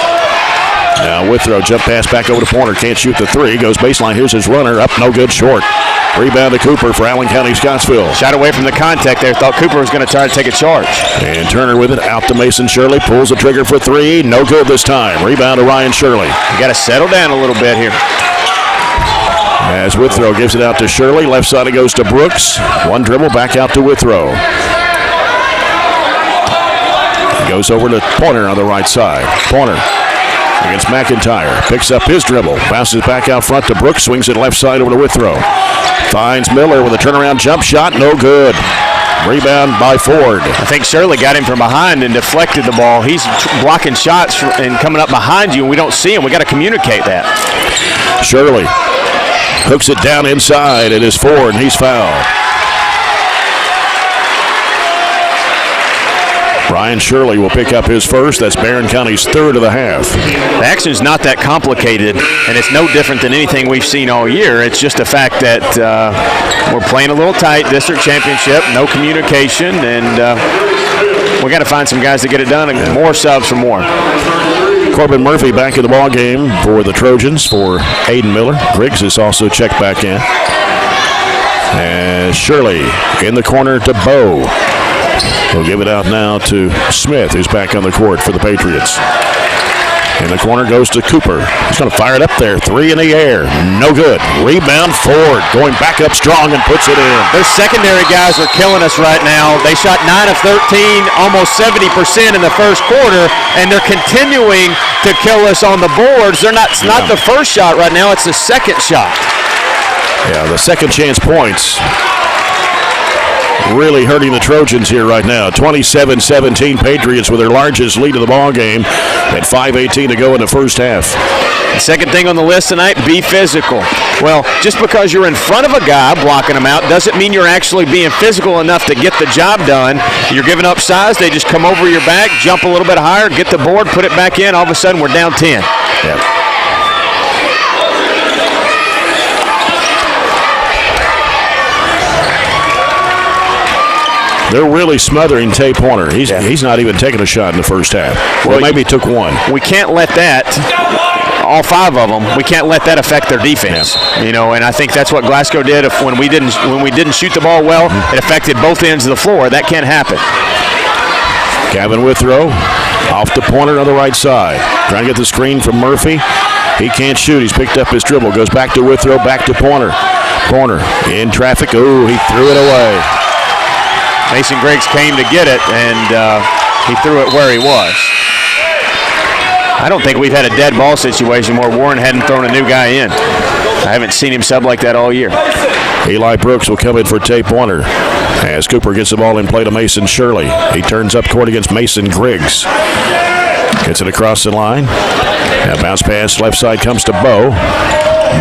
Now Withrow jump pass back over to Pointer. Can't shoot the three. Goes baseline. Here's his runner. Up, no good, short. Rebound to Cooper for Allen County Scottsville. Shot away from the contact there. Thought Cooper was going to try to take a charge. And Turner with it. Out to Mason Shirley. Pulls the trigger for 3. No good this time. Rebound to Ryan Shirley. You got to settle down a little bit here. As Withrow gives it out to Shirley. Left side it goes to Brooks. One dribble back out to Withrow. He goes over to Pointer on the right side. Pointer against McIntyre. Picks up his dribble. Bounces back out front to Brooks. Swings it left side over to Withrow. Finds Miller with a turnaround jump shot. No good. Rebound by Ford. I think Shirley got him from behind and deflected the ball. He's blocking shots and coming up behind you, and we don't see him. We got to communicate that. Shirley hooks it down inside. It is Ford, and he's fouled. Ryan Shirley will pick up his first. That's Barron County's third of the half. The action's not that complicated, and it's no different than anything we've seen all year. It's just the fact that we're playing a little tight, district championship, no communication, and we got to find some guys to get it done, and more subs for more. Corbin Murphy back in the ball game for the Trojans for Aiden Miller. Griggs is also checked back in. And Shirley in the corner to Bowe. We'll give it out now to Smith, who's back on the court for the Patriots. In the corner goes to Cooper. He's going to fire it up there. 3 in the air. No good. Rebound Ford. Going back up strong and puts it in. Those secondary guys are killing us right now. They shot 9 of 13, almost 70% in the first quarter, and they're continuing to kill us on the boards. It's not the first shot right now. It's the second shot. Yeah, the second chance points really hurting the Trojans here right now. 27-17 Patriots with their largest lead of the ball game at 5:18 to go in the first half. The second thing on the list tonight, be physical. Well, just because you're in front of a guy blocking him out doesn't mean you're actually being physical enough to get the job done. You're giving up size. They just come over your back, jump a little bit higher, get the board, put it back in. All of a sudden, we're down 10. Yeah. They're really smothering Tate Pointer. He's not even taking a shot in the first half. Well, maybe he took one. We can't let that, all 5 of them, we can't let that affect their defense. Yeah. You know, and I think that's what Glasgow did. When we didn't shoot the ball well, it affected both ends of the floor. That can't happen. Gavin Withrow off the Pointer on the right side. Trying to get the screen from Murphy. He can't shoot. He's picked up his dribble. Goes back to Withrow, back to Pointer. Pointer in traffic. Ooh, he threw it away. Mason Griggs came to get it, and he threw it where he was. I don't think we've had a dead ball situation where Warren hadn't thrown a new guy in. I haven't seen him sub like that all year. Eli Brooks will come in for Tate Pointer as Cooper gets the ball in play to Mason Shirley. He turns up court against Mason Griggs. Gets it across the line. Now bounce pass left side comes to Bo.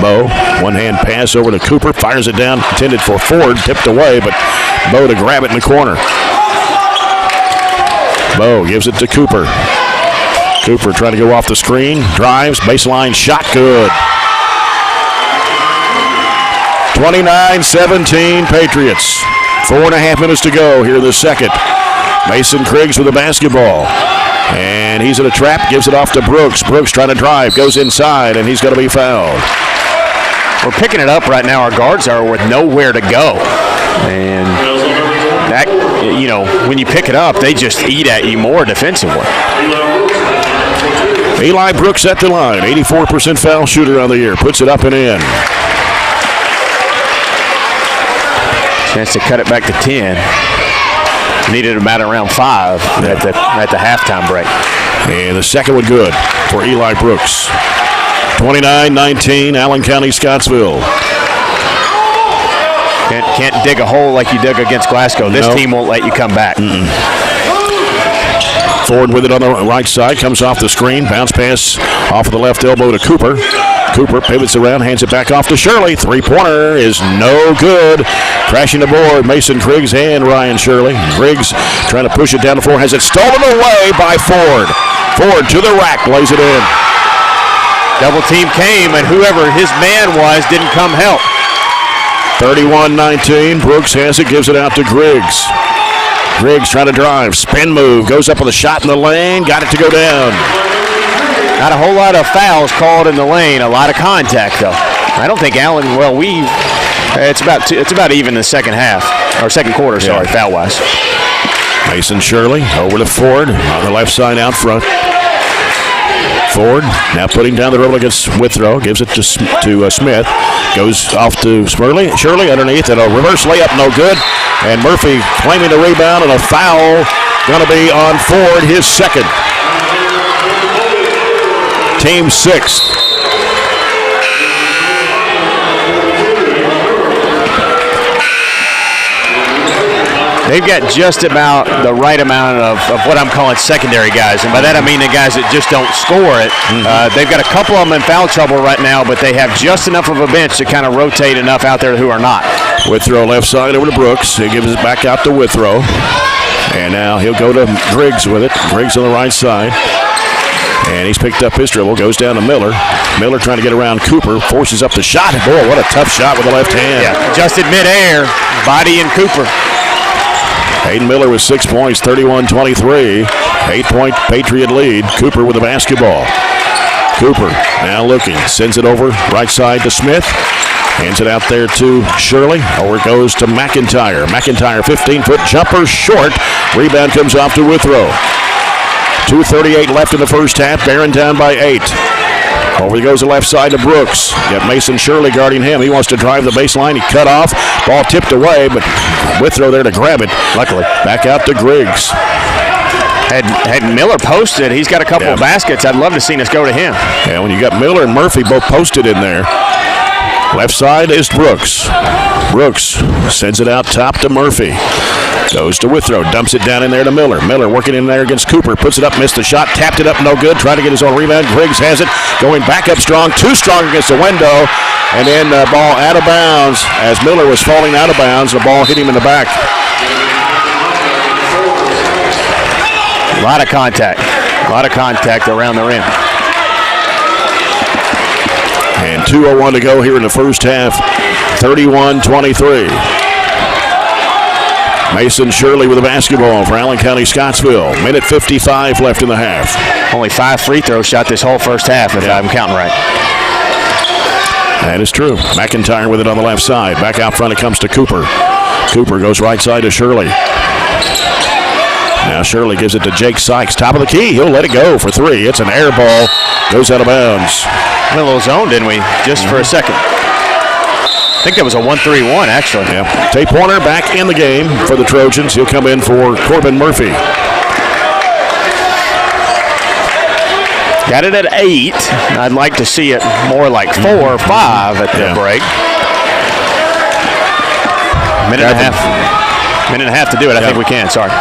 Bo, one-hand pass over to Cooper. Fires it down, intended for Ford. Tipped away, but Bo to grab it in the corner. Bo gives it to Cooper. Cooper trying to go off the screen. Drives, baseline shot, good. 29-17 Patriots. 4.5 minutes to go here in the second. Mason Griggs with the basketball. And he's in a trap, gives it off to Brooks. Brooks trying to drive, goes inside, and he's going to be fouled. We're picking it up right now. Our guards are with nowhere to go. And that, you know, when you pick it up, they just eat at you more defensively. Eli Brooks at the line, 84% foul shooter on the year. Puts it up and in. Chance to cut it back to 10. Needed about around 5 at the halftime break. And the second one good for Eli Brooks. 29-19, Allen County, Scottsville. Can't dig a hole like you dug against Glasgow. This team won't let you come back. Ford with it on the right side, comes off the screen, bounce pass off of the left elbow to Cooper. Cooper pivots around, hands it back off to Shirley. Three-pointer is no good. Crashing the board, Mason Griggs and Ryan Shirley. Griggs trying to push it down the floor, has it stolen away by Ford. Ford to the rack, lays it in. Double team came, and whoever his man was didn't come help. 31-19, Brooks has it, gives it out to Griggs. Griggs trying to drive, spin move, goes up with a shot in the lane, got it to go down. Not a whole lot of fouls called in the lane, a lot of contact though. I don't think Allen, it's about even in the second half, or second quarter, sorry, foul-wise. Mason Shirley over to Ford on the left side out front. Ford now putting down the dribble against Withrow, gives it to Smith, goes off to Shirley underneath, and a reverse layup, no good. And Murphy claiming the rebound, and a foul going to be on Ford, his second. Team sixth. They've got just about the right amount of what I'm calling secondary guys. And by that I mean the guys that just don't score it. They've got a couple of them in foul trouble right now, but they have just enough of a bench to kind of rotate enough out there who are not. Withrow left side over to Brooks. He gives it back out to Withrow. And now he'll go to Griggs with it. Griggs on the right side. And he's picked up his dribble, goes down to Miller. Miller trying to get around Cooper, forces up the shot. Boy, what a tough shot with the left hand. Yeah, adjusted midair, body and Cooper. Hayden Miller with 6 points, 31-23. 8-point Patriot lead. Cooper with the basketball. Cooper now looking, sends it over right side to Smith. Hands it out there to Shirley. Over it goes to McIntyre. McIntyre, 15-foot jumper, short. Rebound comes off to Withrow. 2:38 left in the first half. Barron down by 8. Over goes the left side to Brooks. Got Mason Shirley guarding him. He wants to drive the baseline. He cut off. Ball tipped away, but Withrow there to grab it. Luckily, back out to Griggs. Had Miller posted, he's got a couple of baskets. I'd love to see us go to him. Yeah, when you got Miller and Murphy both posted in there. Left side is Brooks. Brooks sends it out top to Murphy. Goes to Withrow, dumps it down in there to Miller. Miller working in there against Cooper, puts it up, missed the shot, tapped it up, no good, tried to get his own rebound. Griggs has it, going back up strong, too strong against the window, and then the ball out of bounds. As Miller was falling out of bounds, the ball hit him in the back. A lot of contact around the rim. And 2:01 to go here in the first half, 31-23. Mason Shirley with the basketball for Allen County, Scottsville. Minute 55 left in the half. Only 5 free throws shot this whole first half, if I'm counting right. That is true. McIntyre with it on the left side. Back out front it comes to Cooper. Cooper goes right side to Shirley. Now Shirley gives it to Jake Sykes. Top of the key. He'll let it go for 3. It's an air ball. Goes out of bounds. Went a little zone, didn't we? Just for a second. I think that was a 1-3-1, actually. Yeah. Tate Pointer back in the game for the Trojans. He'll come in for Corbin Murphy. Got it at 8. I'd like to see it more like 4 or 5 at the break. Minute and a half to do it. I think we can. Sorry.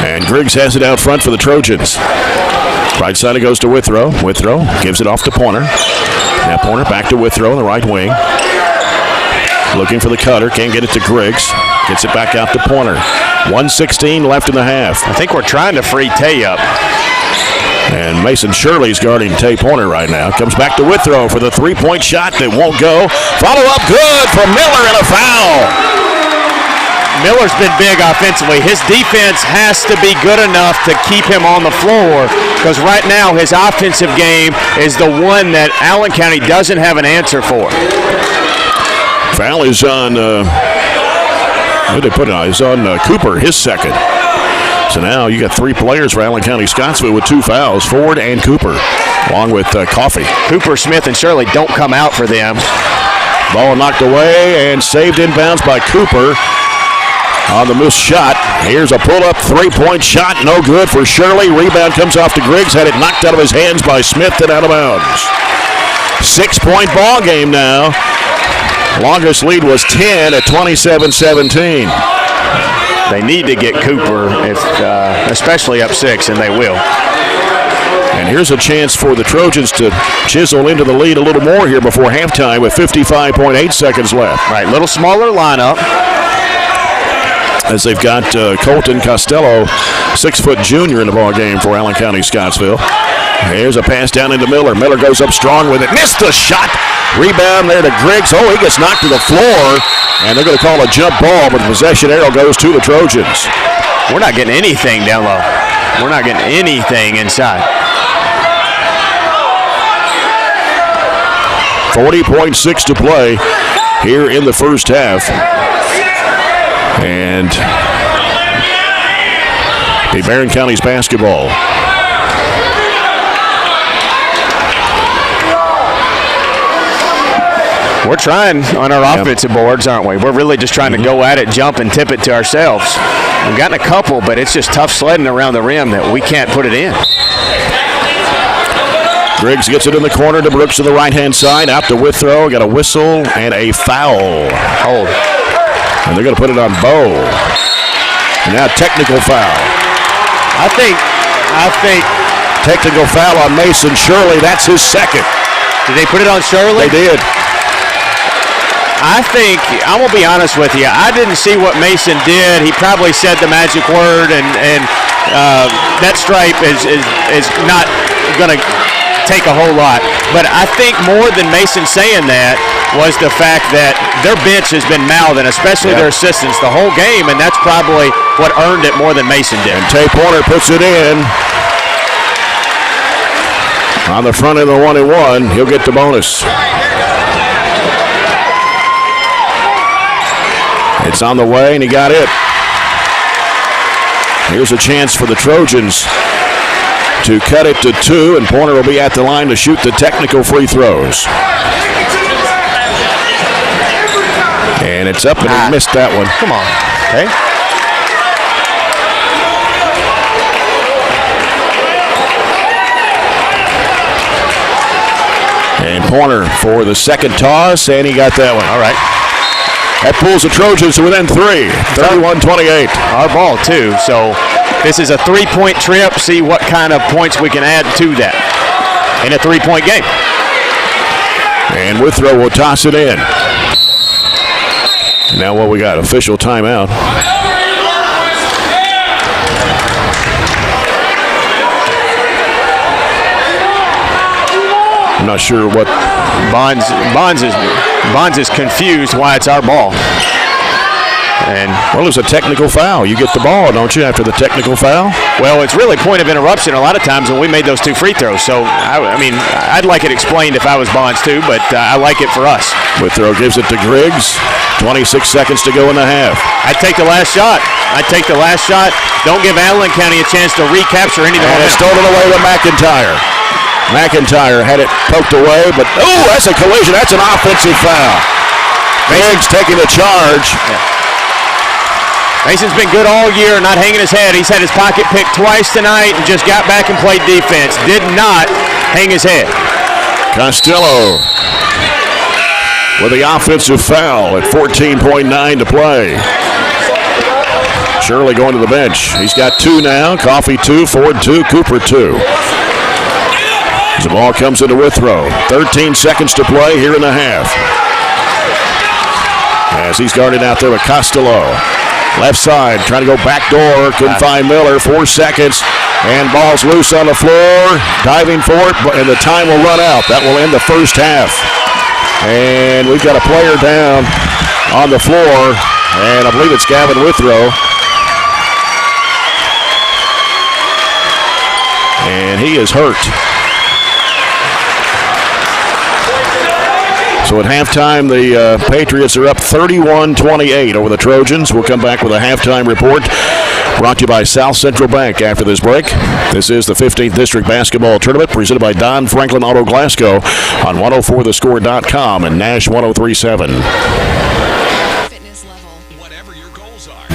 And Griggs has it out front for the Trojans. Right side it goes to Withrow. Withrow gives it off to Pointer. Now Pointer back to Withrow in the right wing. Looking for the cutter. Can't get it to Griggs. Gets it back out to Pointer. 1:16 left in the half. I think we're trying to free Tay up. And Mason Shirley's guarding Tay Pointer right now. Comes back to Withrow for the three-point shot that won't go. Follow up good from Miller and a foul. Miller's been big offensively. His defense has to be good enough to keep him on the floor because right now his offensive game is the one that Allen County doesn't have an answer for. Foul is on, what did they put it on? It's on Cooper, his second. So now you got 3 players for Allen County Scottsville with 2 fouls, Ford and Cooper, along with Coffey. Cooper, Smith, and Shirley don't come out for them. Ball knocked away and saved inbounds by Cooper. On the missed shot, here's a pull-up three-point shot, no good for Shirley. Rebound comes off to Griggs, had it knocked out of his hands by Smith and out of bounds. 6-point ball game now. Longest lead was 10 at 27-17. They need to get Cooper, especially up 6, and they will. And here's a chance for the Trojans to chisel into the lead a little more here before halftime with 55.8 seconds left. Right, little smaller lineup. As they've got Colton Costello, 6-foot junior in the ball game for Allen County Scottsville. Here's a pass down into Miller. Miller goes up strong with it. Missed the shot. Rebound there to Griggs. Oh, he gets knocked to the floor. And they're going to call a jump ball, but the possession arrow goes to the Trojans. We're not getting anything down low. We're not getting anything inside. 40.6 to play here in the first half. And the Barron County's basketball. We're trying on our offensive boards, aren't we? We're really just trying to go at it, jump, and tip it to ourselves. We've gotten a couple, but it's just tough sledding around the rim that we can't put it in. Griggs gets it in the corner to Brooks to the right-hand side. Out to Withrow. Got a whistle and a foul. Hold. And they're going to put it on Bow. And now technical foul. I think. Technical foul on Mason Shirley. That's his second. Did they put it on Shirley? They did. I think, I'm going to be honest with you, I didn't see what Mason did. He probably said the magic word, and that stripe is not going to take a whole lot. But I think more than Mason saying that was the fact that their bench has been mouthing, especially their assistants, the whole game, and that's probably what earned it more than Mason did. And Tay Pointer puts it in. On the front of the 1-and-1, he'll get the bonus. It's on the way, and he got it. Here's a chance for the Trojans to cut it to 2, and Pointer will be at the line to shoot the technical free throws. And it's up, and he missed that one. Come on. Okay. And Pointer for the second toss, and he got that one. All right. That pulls the Trojans to within 3, 31-28. Our ball, too. So this is a 3-point trip. See what kind of points we can add to that in a 3-point game. And Withrow will toss it in. Now what we got? Official timeout. I'm not sure what Bonds is confused why it's our ball. And well, it's a technical foul. You get the ball, don't you, after the technical foul? Well, it's really point of interruption a lot of times when we made those 2 free throws. So, I mean, I'd like it explained if I was Bonds too, but I like it for us. Withrow gives it to Griggs. 26 seconds to go in the half. I'd take the last shot. I take the last shot. Don't give Allen County a chance to recapture any of the And it's stolen away with McIntyre. McIntyre had it poked away, but that's a collision. That's an offensive foul. Biggs taking the charge. Mason's been good all year, not hanging his head. He's had his pocket picked twice tonight and just got back and played defense. Did not hang his head. Costello with the offensive foul at 14.9 to play. Shirley going to the bench. He's got 2 now. Coffee 2, Ford 2, Cooper 2. As the ball comes into Withrow. 13 seconds to play here in the half. As he's guarded out there with Costello. Left side, trying to go back door. Couldn't find Miller. 4 seconds. And ball's loose on the floor. Diving for it, and the time will run out. That will end the first half. And we've got a player down on the floor. And I believe it's Gavin Withrow. And he is hurt. So at halftime, the Patriots are up 31-28 over the Trojans. We'll come back with a halftime report brought to you by South Central Bank after this break. This is the 15th District Basketball Tournament presented by Don Franklin Auto Glasgow on 104thescore.com and Nash 103.7. Whatever your goals are.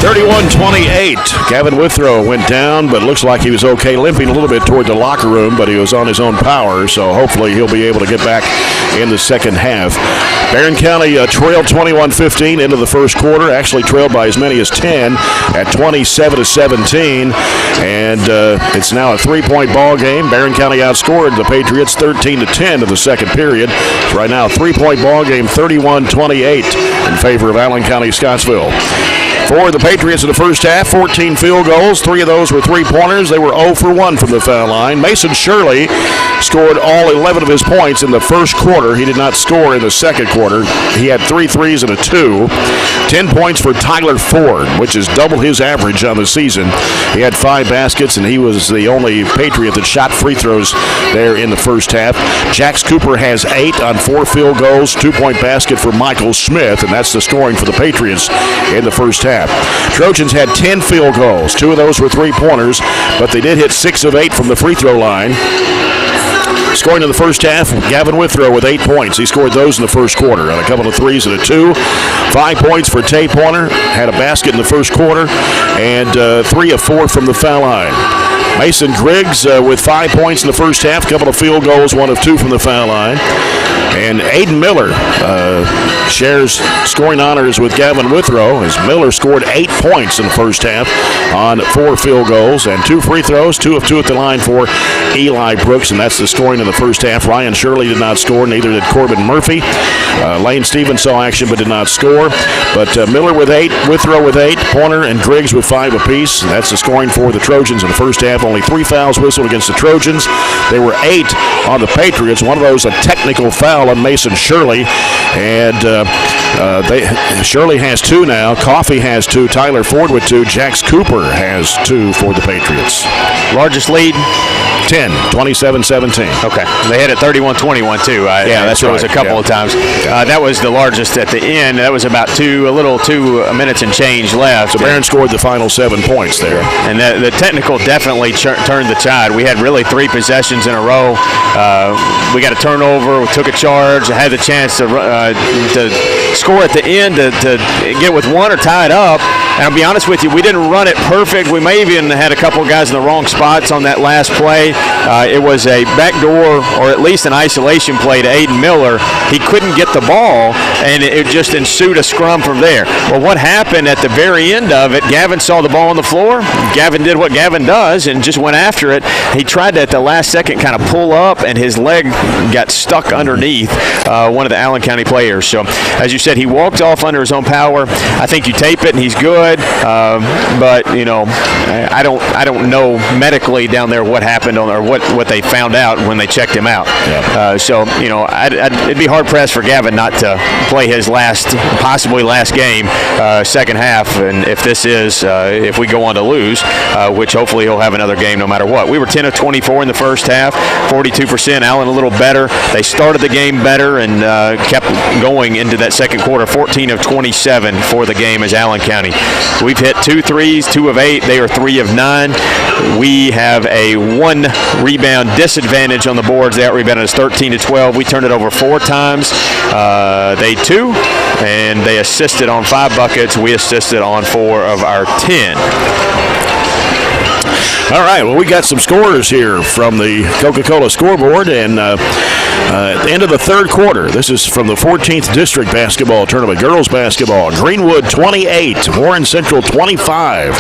31-28. Gavin Withrow went down, but looks like he was okay, limping a little bit toward the locker room, but he was on his own power, so hopefully he'll be able to get back in the second half. Barron County trailed 21-15 into the first quarter, actually trailed by as many as 10 at 27-17, and it's now a three-point ball game. Barron County outscored the Patriots 13-10 in the second period. It's right now a three-point ball game, 31-28 in favor of Allen County Scottsville. For the Patriots in the first half, 14 field goals. 3 of those were three-pointers. They were 0 for 1 from the foul line. Mason Shirley scored all 11 of his points in the first quarter. He did not score in the second quarter. He had 3 threes and a 2. 10 points for Tyler Ford, which is double his average on the season. He had 5 baskets, and he was the only Patriot that shot free throws there in the first half. Jax Cooper has 8 on 4 field goals, 2-point basket for Michael Smith, and that's the scoring for the Patriots in the first half. Trojans had 10 field goals. 2 of those were three-pointers, but they did hit 6 of 8 from the free throw line. Scoring in the first half, Gavin Withrow with 8 points. He scored those in the first quarter on a couple of threes and a 2. 5 points for Tay Pointer. Had a basket in the first quarter, and 3 of 4 from the foul line. Mason Griggs with 5 points in the first half, couple of field goals, 1 of 2 from the foul line. And Aiden Miller shares scoring honors with Gavin Withrow, as Miller scored 8 points in the first half on 4 field goals and 2 free throws, 2 of 2 at the line for Eli Brooks, and that's the scoring in the first half. Ryan Shirley did not score, neither did Corbin Murphy. Lane Stevens saw action but did not score. But Miller with 8, Withrow with 8, Pointer and Griggs with 5 apiece. That's the scoring for the Trojans in the first half. Only 3 fouls whistled against the Trojans. There were 8 on the Patriots. One of those a technical foul on Mason Shirley. And Shirley has 2 now. Coffey has 2. Tyler Ford with 2. Jax Cooper has 2 for the Patriots. Largest lead? 10, 27-17. Okay. They had it 31-21 too. Yeah, that's right. It was a couple of times. That was the largest at the end. That was about 2 minutes and change left. So Barron scored the final 7 points there. And the technical definitely turned the tide. We had really 3 possessions in a row. We got a turnover, we took a charge, had the chance to score at the end to get with 1 or tie it up. And I'll be honest with you, we didn't run it perfect. We may even had a couple of guys in the wrong spots on that last play. It was a backdoor or at least an isolation play to Aiden Miller. He couldn't get the ball, and it just ensued a scrum from there. Well, what happened at the very end of it, Gavin saw the ball on the floor. Gavin did what Gavin does and just went after it. He tried to, at the last second, kind of pull up, and his leg got stuck underneath one of the Allen County players. So, as you said, he walked off under his own power. I think you tape it, and he's good. But, you know, I don't know medically down there what happened or what they found out when they checked him out. Yeah. So, you know, it'd be hard-pressed for Gavin not to play his possibly last game, second half, and if we go on to lose, which hopefully he'll have another game no matter what. We were 10 of 24 in the first half, 42%. Allen a little better. They started the game better and kept going into that second quarter. 14 of 27 for the game as Allen County. We've hit 2 threes, 2 of 8. They are 3 of 9. We have a 1 rebound disadvantage on the boards. They out-rebounded us 13 to 12. We turned it over 4 times. They 2, and they assisted on 5 buckets. We assisted on 4 of our 10. All right, well, we got some scores here from the Coca-Cola scoreboard, and at the end of the third quarter, this is from the 14th District Basketball Tournament, girls basketball, Greenwood 28, Warren Central 25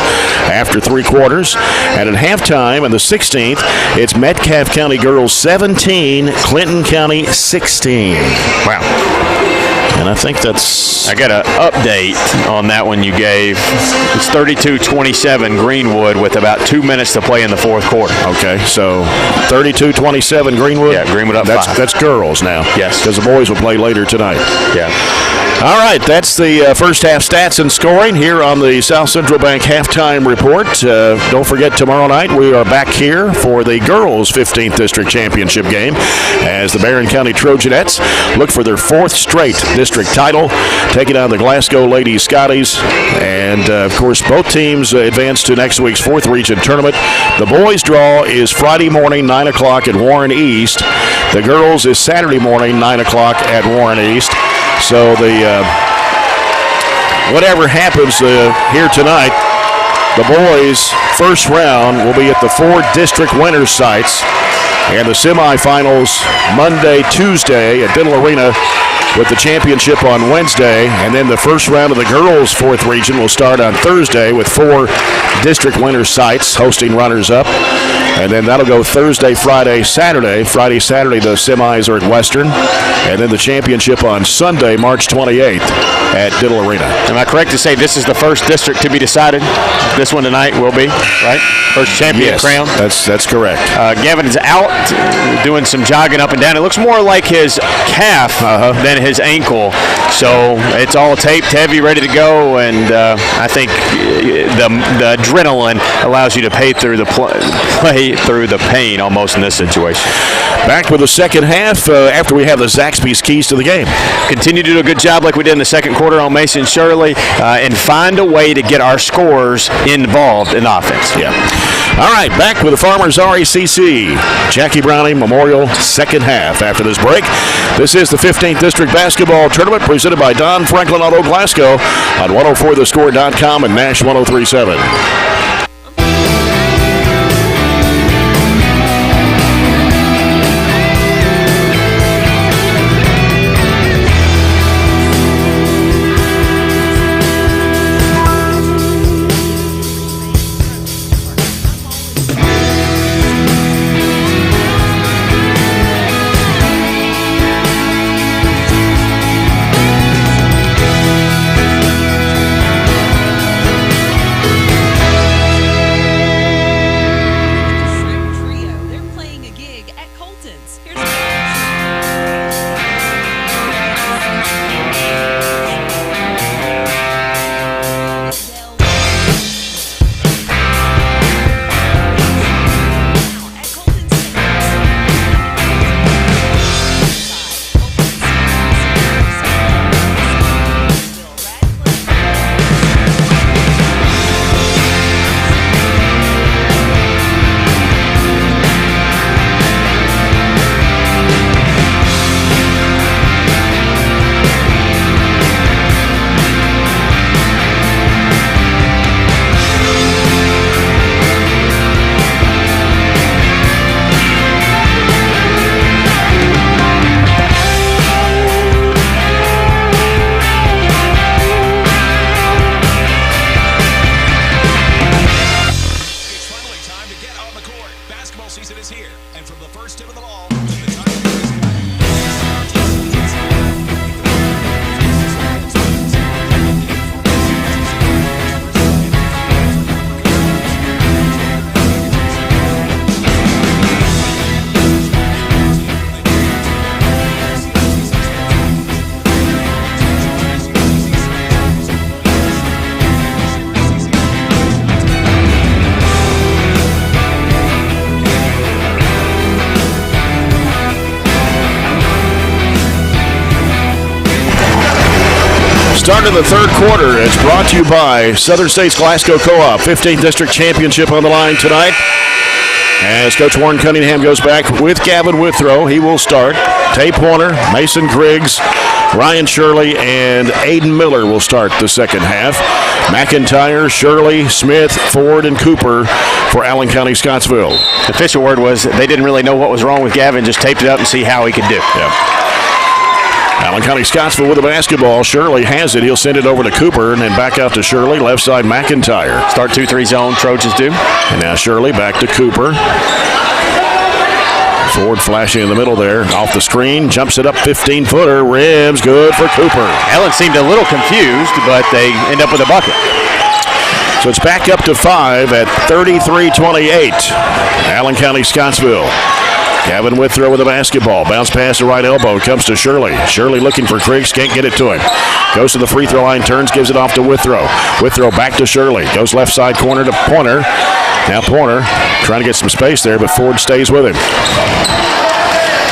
after 3 quarters. And at halftime in the 16th, it's Metcalfe County girls 17, Clinton County 16. Wow. And I think I got an update on that one you gave. It's 32-27 Greenwood with about 2 minutes to play in the fourth quarter. Okay, so 32-27 Greenwood? Yeah, Greenwood up 5. That's girls now. Yes. Because the boys will play later tonight. Yeah. All right, that's the first half stats and scoring here on the South Central Bank halftime report. Don't forget, tomorrow night we are back here for the girls' 15th District Championship game as the Barron County Trojanettes look for their 4th straight district title, taking on the Glasgow Lady Scotties. And, of course, both teams advance to next week's 4th region tournament. The boys' draw is Friday morning, 9 o'clock at Warren East. The girls is Saturday morning, 9 o'clock at Warren East. So whatever happens here tonight, the boys' first round will be at the 4 district winners' sites, and the semifinals Monday, Tuesday at Diddle Arena, with the championship on Wednesday. And then the first round of the girls' 4th region will start on Thursday with 4 district winners' sites hosting runners-up. And then that'll go Thursday, Friday, Saturday. Friday, Saturday, the semis are at Western. And then the championship on Sunday, March 28th at Diddle Arena. Am I correct to say this is the first district to be decided? This one tonight will be, right? First champion crown? That's correct. Gavin is out doing some jogging up and down. It looks more like his calf than his ankle. So it's all taped, heavy, ready to go. And I think the adrenaline allows you to play through the pain almost in this situation. Back with the second half after we have the Zaxby's keys to the game. Continue to do a good job like we did in the second quarter on Mason Shirley and find a way to get our scorers involved in offense. Yeah. All right, back with the Farmers RACC Jackie Browning Memorial second half after this break. This is the 15th District Basketball Tournament presented by Don Franklin Auto Glasgow on 104thescore.com and Nash 103.7. Start of the third quarter. It's brought to you by Southern States Glasgow Co-op. 15th District Championship on the line tonight. As Coach Warren Cunningham goes back with Gavin Withrow, he will start. Tay Pointer, Mason Griggs, Ryan Shirley, and Aiden Miller will start the second half. McIntyre, Shirley, Smith, Ford, and Cooper for Allen County Scottsville. The official word was they didn't really know what was wrong with Gavin, just taped it up and see how he could do. Yeah. Allen County Scottsville with the basketball. Shirley has it. He'll send it over to Cooper and then back out to Shirley. Left side, McIntyre. Start 2-3 zone, Trojans do. And now Shirley back to Cooper. Ford flashing in the middle there. Off the screen, jumps it up 15-footer. Rims, good for Cooper. Allen seemed a little confused, but they end up with a bucket. So it's back up to 5 at 33-28. Allen County Scottsville. Gavin Withrow with the basketball. Bounce pass to right elbow. Comes to Shirley. Shirley looking for Griggs. Can't get it to him. Goes to the free throw line. Turns. Gives it off to Withrow. Withrow back to Shirley. Goes left side corner to Pointer. Now Pointer trying to get some space there, but Ford stays with him.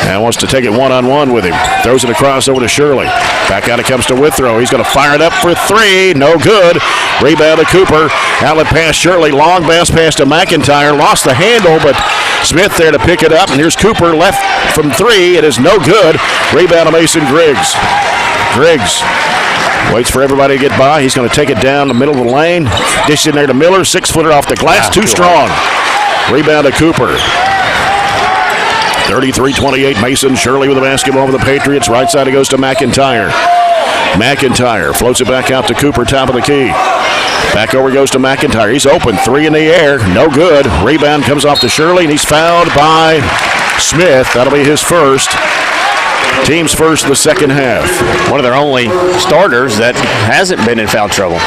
Now wants to take it one-on-one with him. Throws it across over to Shirley. Back out it comes to Withrow. He's going to fire it up for 3. No good. Rebound to Cooper. Outlet pass Shirley. Long bounce pass to McIntyre. Lost the handle, but Smith there to pick it up. And here's Cooper left from 3. It is no good. Rebound to Mason Griggs. Griggs waits for everybody to get by. He's going to take it down the middle of the lane. Dish in there to Miller. 6-footer off the glass. Too strong. Rebound to Cooper. 33-28, Mason Shirley with the basketball for the Patriots. Right side it goes to McIntyre. McIntyre floats it back out to Cooper, top of the key. Back over goes to McIntyre. He's open, 3 in the air, no good. Rebound comes off to Shirley, and he's fouled by Smith. That'll be his first. Team's first in the second half. One of their only starters that hasn't been in foul trouble.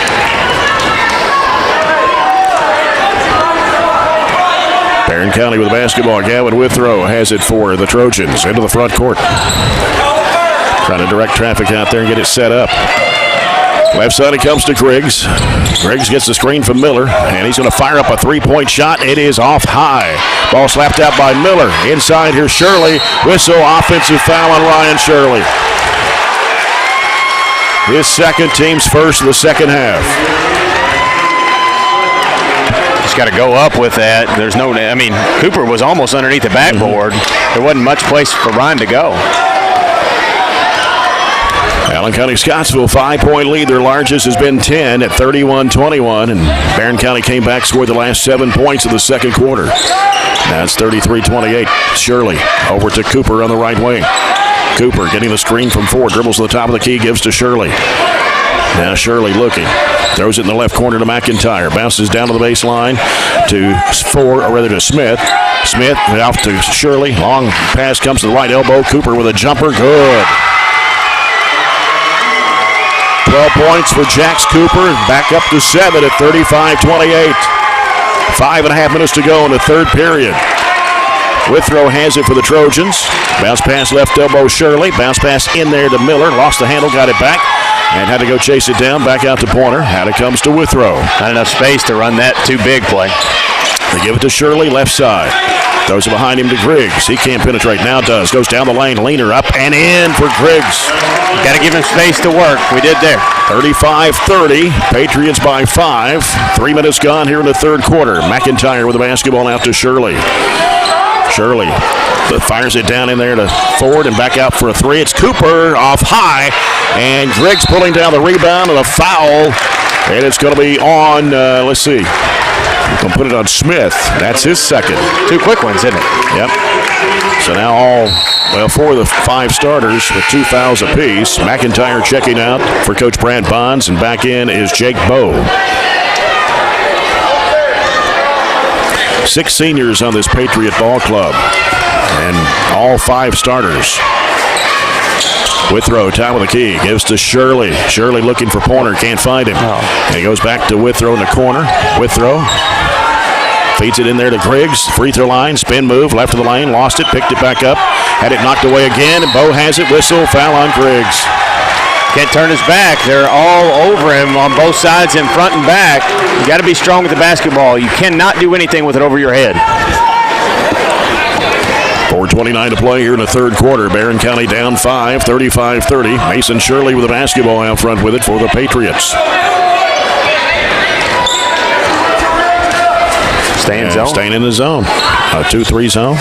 Barron County with the basketball. Gavin Withrow has it for the Trojans into the front court. Trying to direct traffic out there and get it set up. Left side it comes to Griggs. Griggs gets the screen from Miller, and he's going to fire up a 3-point shot. It is off high. Ball slapped out by Miller. Inside here Shirley. Whistle, offensive foul on Ryan Shirley. His second, team's first in the second half. Just got to go up with that. There's no, I mean, Cooper was almost underneath the backboard. There wasn't much place for Ryan to go. Allen County Scottsville 5-point lead. Their largest has been 10 at 31-21, and Barron County came back, scored the last 7 points of the second quarter. Now it's 33-28. Shirley over to Cooper on the right wing. Cooper getting the screen from Ford, dribbles to the top of the key, gives to Shirley. Now Shirley looking. Throws it in the left corner to McIntyre. Bounces down to the baseline to Ford, or rather to Smith. Smith off to Shirley. Long pass comes to the right elbow. Cooper with a jumper. Good. 12 points for Jax Cooper. Back up to 7 at 35-28. 5.5 minutes to go in the third period. Withrow has it for the Trojans. Bounce pass left elbow Shirley. Bounce pass in there to Miller. Lost the handle, got it back. And had to go chase it down, back out to Pointer. Had it comes to Withrow. Not enough space to run that too big play. They give it to Shirley, left side. Throws it behind him to Griggs. He can't penetrate, now does. Goes down the lane, leaner up and in for Griggs. Got to give him space to work. We did there. 35-30, Patriots by 5. 3 minutes gone here in the third quarter. McIntyre with the basketball out to Shirley. Shirley fires it down in there to Ford and back out for a 3. It's Cooper off high, and Griggs pulling down the rebound and a foul. And it's going to be on, let's see. We can put it on Smith. That's his second. 2 quick ones, isn't it? Yep. So now 4 of the 5 starters with 2 fouls apiece. McIntyre checking out for Coach Brad Bonds, and back in is Jake Bowe. 6 seniors on this Patriot ball club, and all 5 starters. Withrow, top of the key, gives to Shirley. Shirley looking for Pointer, can't find him. And he goes back to Withrow in the corner. Withrow feeds it in there to Griggs. Free throw line, spin move, left of the lane, lost it, picked it back up. Had it knocked away again, and Bowe has it. Whistle, foul on Griggs. Can't turn his back. They're all over him on both sides, in front and back. You got to be strong with the basketball. You cannot do anything with it over your head. 4:29 to play here in the third quarter. Barron County down 5, 35-30. Mason Shirley with the basketball out front with it for the Patriots. Staying in the zone. A 2-3 zone.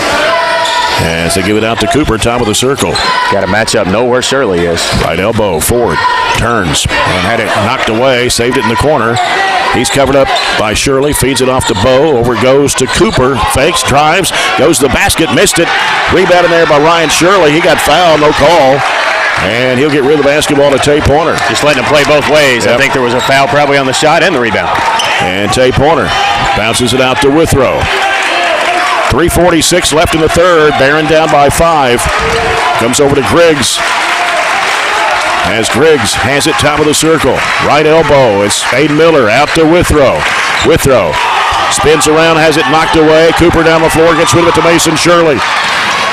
As they give it out to Cooper, top of the circle. Got to match up, know where Shirley is. Right elbow, Ford turns and had it knocked away, saved it in the corner. He's covered up by Shirley, feeds it off to Bowe, over goes to Cooper, fakes, drives, goes to the basket, missed it. Rebounded there by Ryan Shirley. He got fouled, no call. And he'll get rid of the basketball to Tay Pointer. Just letting him play both ways. Yep. I think there was a foul probably on the shot and the rebound. And Tay Pointer bounces it out to Withrow. 3:46 left in the third. Barron down by 5. Comes over to Griggs. As Griggs has it top of the circle. Right elbow. It's Aiden Miller out to Withrow. Withrow spins around, has it knocked away. Cooper down the floor, gets rid of it to Mason Shirley.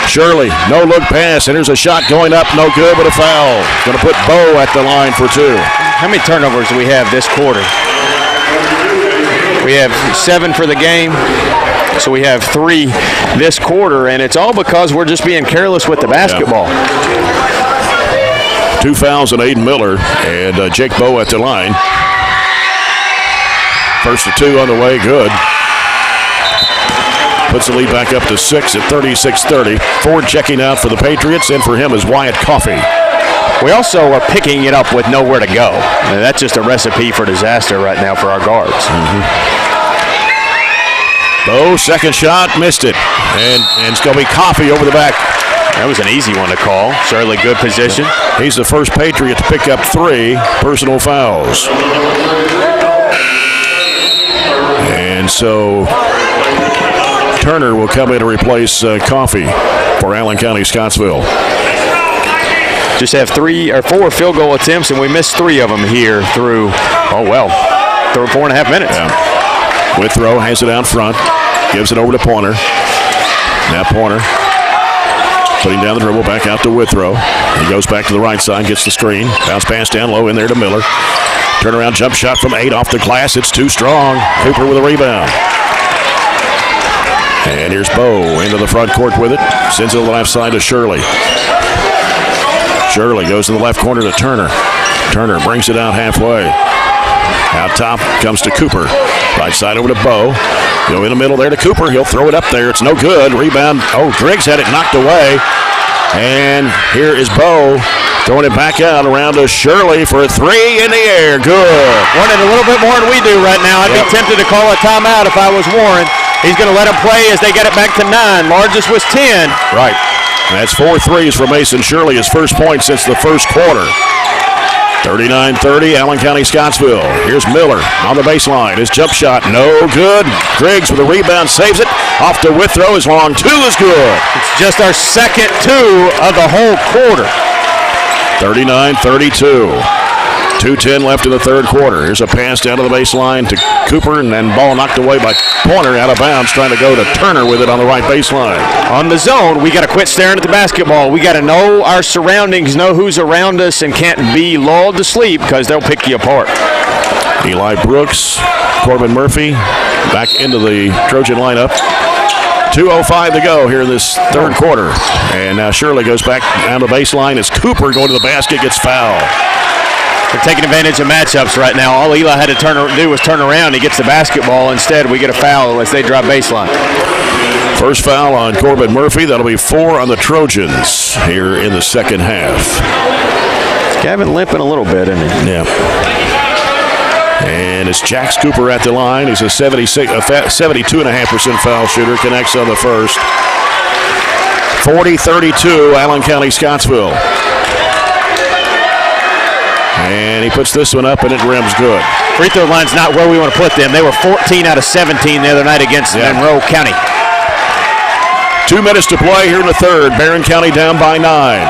Shirley, no look pass, and there's a shot going up, no good, but a foul. Going to put Bowe at the line for 2. How many turnovers do we have this quarter? We have 7 for the game. So we have 3 this quarter, and it's all because we're just being careless with the basketball. Yeah. 2 fouls on Aiden Miller and Jake Bowe at the line. First of 2 on the way, good. Puts the lead back up to 6 at 36-30. Ford checking out for the Patriots, and for him is Wyatt Coffey. We also are picking it up with nowhere to go. And that's just a recipe for disaster right now for our guards. Mm-hmm. Bowe, second shot, missed it. And it's going to be Coffey over the back. That was an easy one to call. Certainly good position. He's the first Patriot to pick up 3 personal fouls. And so Turner will come in to replace Coffey for Allen County Scottsville. Just have 3 or 4 field goal attempts, and we missed 3 of them here through 4.5 minutes. Yeah. Withrow has it out front, gives it over to Pointer. Now Pointer putting down the dribble, back out to Withrow. He goes back to the right side, gets the screen. Bounce pass down low in there to Miller. Turnaround jump shot from 8 off the glass. It's too strong. Cooper with a rebound. And here's Bowe into the front court with it. Sends it to the left side to Shirley. Shirley goes to the left corner to Turner. Turner brings it out halfway. Out top comes to Cooper. Right side over to Bowe. Go in the middle there to Cooper. He'll throw it up there. It's no good. Rebound. Oh, Griggs had it knocked away. And here is Bowe throwing it back out around to Shirley for a 3 in the air. Good. Wanted a little bit more than we do right now. I'd be tempted to call a timeout if I was Warren. He's going to let him play as they get it back to 9. Largest was 10. Right. That's 4 threes for Mason Shirley, his first point since the first quarter. 39-30, Allen County Scottsville. Here's Miller on the baseline. His jump shot, no good. Griggs with a rebound, saves it. Off to Withrow, his long 2 is good. It's just our second 2 of the whole quarter. 39-32. 2:10 left in the third quarter. Here's a pass down to the baseline to Cooper, and then ball knocked away by Pointer out of bounds, trying to go to Turner with it on the right baseline. On the zone, we got to quit staring at the basketball. We got to know our surroundings, know who's around us, and can't be lulled to sleep because they'll pick you apart. Eli Brooks, Corbin Murphy back into the Trojan lineup. 2:05 to go here in this third quarter. And now Shirley goes back down the baseline as Cooper going to the basket, gets fouled. They're taking advantage of matchups right now. All Eli had to do was turn around. He gets the basketball. Instead, we get a foul as they drop baseline. First foul on Corbin Murphy. That'll be 4 on the Trojans here in the second half. Gavin limping a little bit, isn't he? Yeah. And it's Jax Cooper at the line. He's a 72.5% foul shooter. Connects on the first. 40-32, Allen County Scottsville. And he puts this one up, and it rims good. Free throw line's not where we want to put them. They were 14 out of 17 the other night against Monroe County. 2 minutes to play here in the third. Barron County down by 9.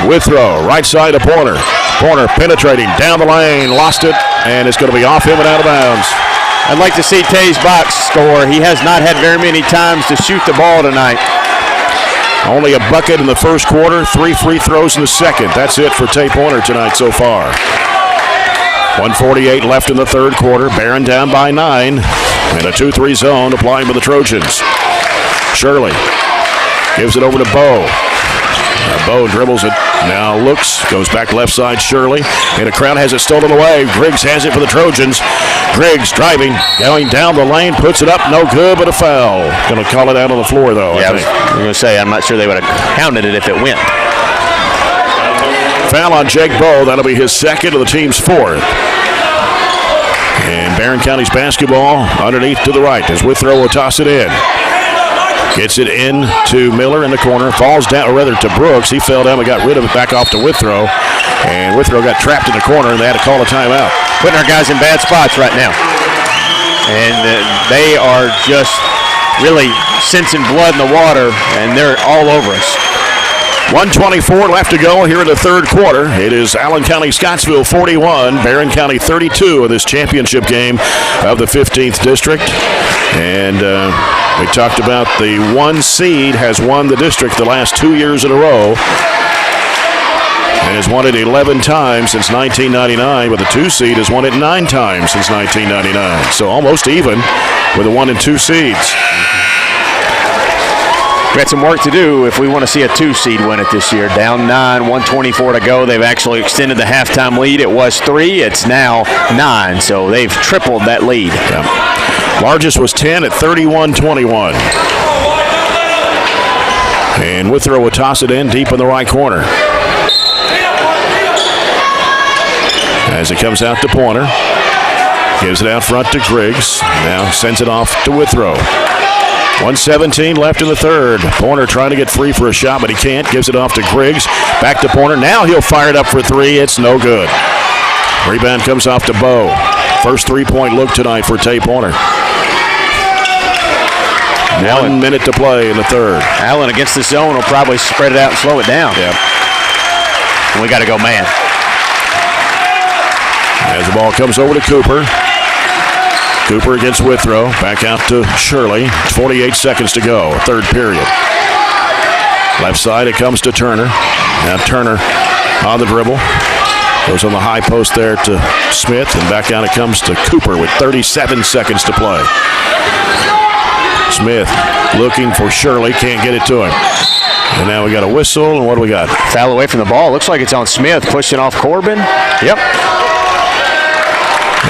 Withrow, right side to Pointer. Pointer penetrating down the lane, lost it, and it's going to be off him and out of bounds. I'd like to see Tay's box score. He has not had very many times to shoot the ball tonight. Only a bucket in the first quarter, 3 free throws in the second. That's it for Tay Pointer tonight so far. 1:48 left in the third quarter. Barron down by 9. And a 2-3 zone applying for the Trojans. Shirley Gives it over to Bowe. Bowe dribbles it, now looks, goes back left side, Shirley, and a crowd has it stolen away. Griggs has it for the Trojans. Griggs driving, going down the lane, puts it up, no good, but a foul. Going to call it out on the floor, though. Yeah, I was going to say, I'm not sure they would have counted it if it went. Foul on Jake Bowe, that'll be his second of the team's fourth. And Barron County's basketball underneath to the right as Withrow will toss it in. Gets it in to Miller in the corner. Falls down, or rather to Brooks. He fell down and got rid of it back off to Withrow. And Withrow got trapped in the corner, and they had to call a timeout. Putting our guys in bad spots right now. And they are just really sensing blood in the water, and they're all over us. 1:24 left to go here in the third quarter. It is Allen County Scottsville 41, Barron County 32 in this championship game of the 15th District. And we talked about the 1 seed has won the district the last 2 years in a row and has won it 11 times since 1999, but the 2 seed has won it 9 times since 1999. So almost even with the 1 and 2 seeds. We got some work to do if we want to see a 2 seed win it this year. Down 9, 1:24 to go. They've actually extended the halftime lead. It was 3. It's now 9. So they've tripled that lead. Yeah. Largest was 10 at 31-21. And Withrow will toss it in deep in the right corner. As it comes out to Pointer. Gives it out front to Griggs. Now sends it off to Withrow. 1:17 left in the third. Pointer trying to get free for a shot, but he can't. Gives it off to Griggs. Back to Pointer. Now he'll fire it up for 3. It's no good. Rebound comes off to Bowe. First 3-point look tonight for Tay Pointer. 1 minute to play in the third. Allen against the zone will probably spread it out and slow it down. Yep. And we got to go man. As the ball comes over to Cooper. Cooper against Withrow. Back out to Shirley. 48 seconds to go. Third period. Left side it comes to Turner. Now Turner on the dribble. Goes on the high post there to Smith. And back out it comes to Cooper with 37 seconds to play. Smith looking for Shirley. Can't get it to him. And now we got a whistle. And what do we got? Foul away from the ball. Looks like it's on Smith. Pushing off Corbin. Yep.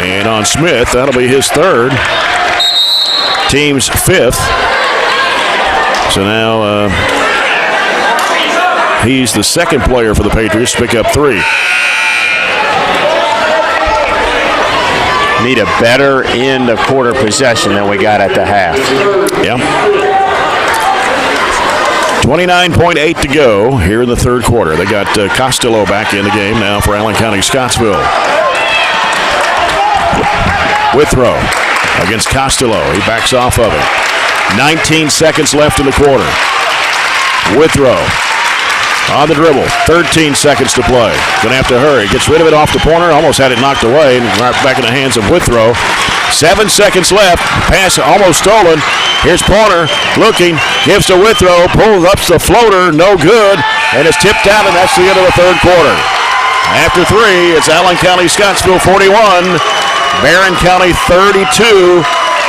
And on Smith, that'll be his third. Team's 5th. So now he's the second player for the Patriots to pick up 3. Need a better end of quarter possession than we got at the half. Yeah. 29.8 to go here in the third quarter. They got Costello back in the game now for Allen County Scottsville. Withrow against Costello. He backs off of it. 19 seconds left in the quarter. Withrow on the dribble. 13 seconds to play. Going to have to hurry. Gets rid of it off the Pointer. Almost had it knocked away. And right back in the hands of Withrow. 7 seconds left. Pass almost stolen. Here's Pointer looking. Gives to Withrow. Pulls up the floater. No good. And it's tipped out, and that's the end of the third quarter. After 3, it's Allen County Scottsville 41. Barron County 32.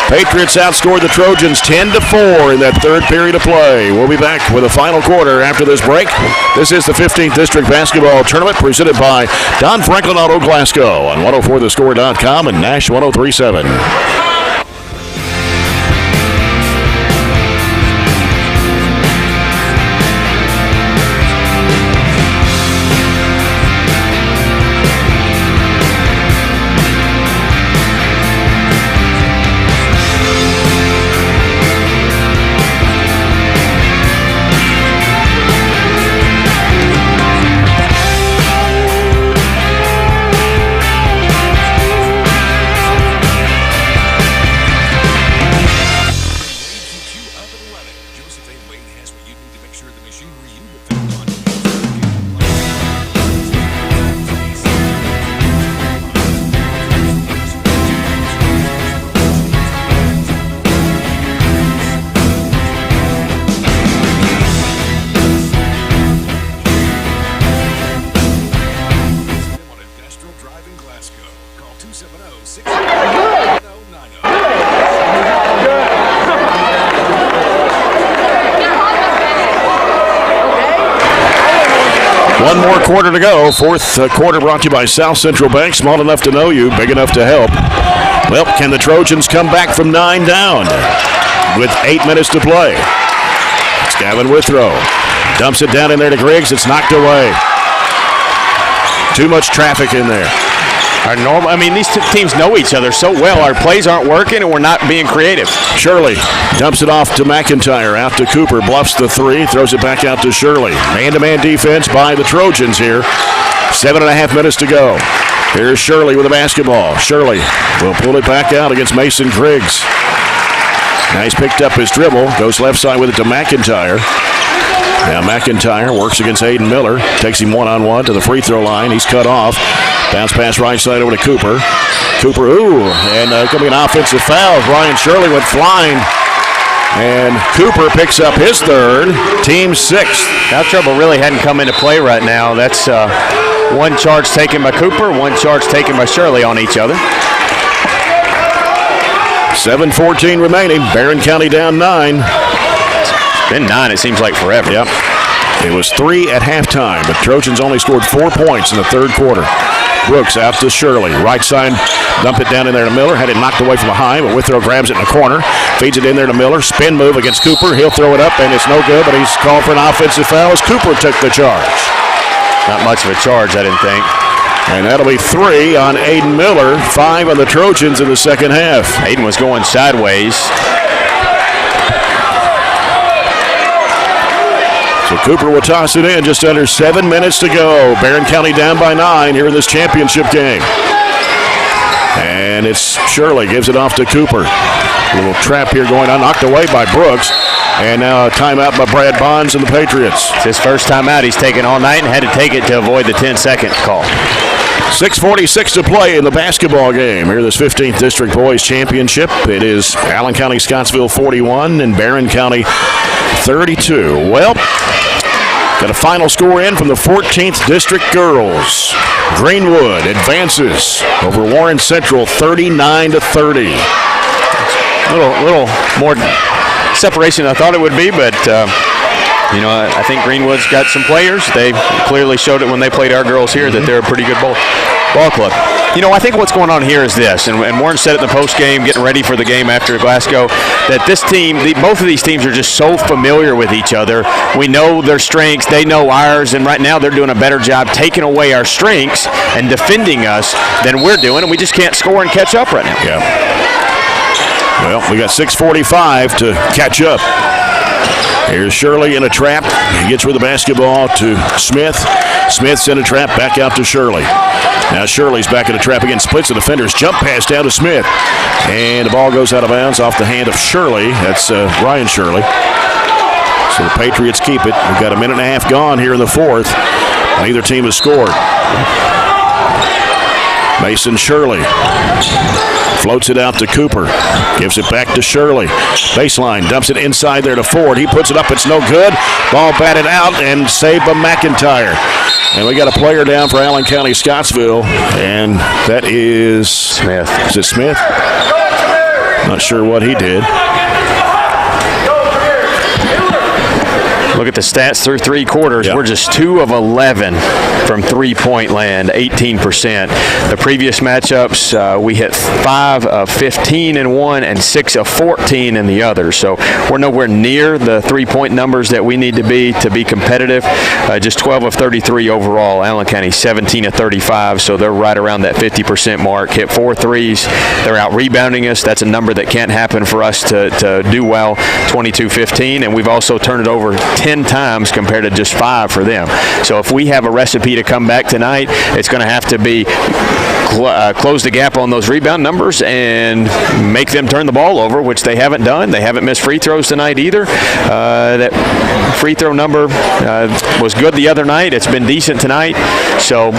Patriots outscored the Trojans 10-4 in that third period of play. We'll be back with a final quarter after this break. This is the 15th District Basketball Tournament presented by Don Franklin Auto Glasgow on 104thescore.com and Nash 103.7. quarter to go. Fourth quarter brought to you by South Central Bank. Small enough to know you, big enough to help. Well, can the Trojans come back from 9 down with 8 minutes to play? It's Gavin Withrow. Dumps it down in there to Griggs. It's knocked away. Too much traffic in there. These two teams know each other so well. Our plays aren't working, and we're not being creative. Shirley dumps it off to McIntyre. Out to Cooper. Bluffs the 3. Throws it back out to Shirley. Man-to-man defense by the Trojans here. 7.5 minutes to go. Here's Shirley with the basketball. Shirley will pull it back out against Mason Griggs. Now he's picked up his dribble. Goes left side with it to McIntyre. Now McIntyre works against Aiden Miller. Takes him one-on-one to the free throw line. He's cut off. Bounce pass right side over to Cooper. Cooper, and going to be an offensive foul. Ryan Shirley went flying. And Cooper picks up his third, team 6th. Foul trouble really hadn't come into play right now. That's one charge taken by Cooper, one charge taken by Shirley on each other. 7:14 remaining. Barron County down 9. It's been 9, it seems like forever. Yep. It was 3 at halftime, but Trojans only scored 4 points in the third quarter. Brooks out to Shirley. Right side, dump it down in there to Miller. Had it knocked away from behind, but Withrow grabs it in the corner. Feeds it in there to Miller. Spin move against Cooper. He'll throw it up, and it's no good, but he's called for an offensive foul as Cooper took the charge. Not much of a charge, I didn't think. And that'll be 3 on Aiden Miller. 5 on the Trojans in the second half. Aiden was going sideways. So Cooper will toss it in. Just under 7 minutes to go. Barron County down by 9 here in this championship game. And it's Shirley. Gives it off to Cooper. A little trap here going on. Knocked away by Brooks. And now a timeout by Brad Bonds and the Patriots. It's his first timeout he's taken all night and had to take it to avoid the 10-second call. 6:46 to play in the basketball game here, this 15th District Boys Championship. It is Allen County Scottsville 41 and Barron County 32. Well, got a final score in from the 14th District Girls. Greenwood advances over Warren Central 39-30. A little more separation than I thought it would be, but I think Greenwood's got some players. They clearly showed it when they played our girls here that they're a pretty good ball club. I think what's going on here is this, and Warren said it in the post game, getting ready for the game after Glasgow, that this team, both of these teams are just so familiar with each other. We know their strengths, they know ours, and right now they're doing a better job taking away our strengths and defending us than we're doing, and we just can't score and catch up right now. Yeah. Well, we got 6:45 to catch up. Here's Shirley in a trap. He gets with the basketball to Smith. Smith's in a trap, back out to Shirley. Now Shirley's back in a trap again, splits the defenders, jump pass down to Smith. And the ball goes out of bounds off the hand of Shirley. That's Ryan Shirley. So the Patriots keep it. We've got a minute and a half gone here in the fourth. Neither team has scored. Mason Shirley floats it out to Cooper. Gives it back to Shirley. Baseline, dumps it inside there to Ford. He puts it up, it's no good. Ball batted out and saved by McIntyre. And we got a player down for Allen County Scottsville, and that is Smith. Is it Smith? Not sure what he did. Look at the stats through 3 quarters. Yep. We're just 2 of 11 from three-point land, 18%. The previous matchups, we hit 5 of 15 in one and 6 of 14 in the other. So we're nowhere near the three-point numbers that we need to be competitive. Just 12 of 33 overall. Allen County 17 of 35, so they're right around that 50% mark. Hit 4 threes. They're out-rebounding us. That's a number that can't happen for us to do well, 22-15. And we've also turned it over 10 times compared to just 5 for them. So if we have a recipe to come back tonight, it's going to have to be close the gap on those rebound numbers and make them turn the ball over, which they haven't done. They haven't missed free throws tonight either. That free throw number was good the other night. It's been decent tonight. So,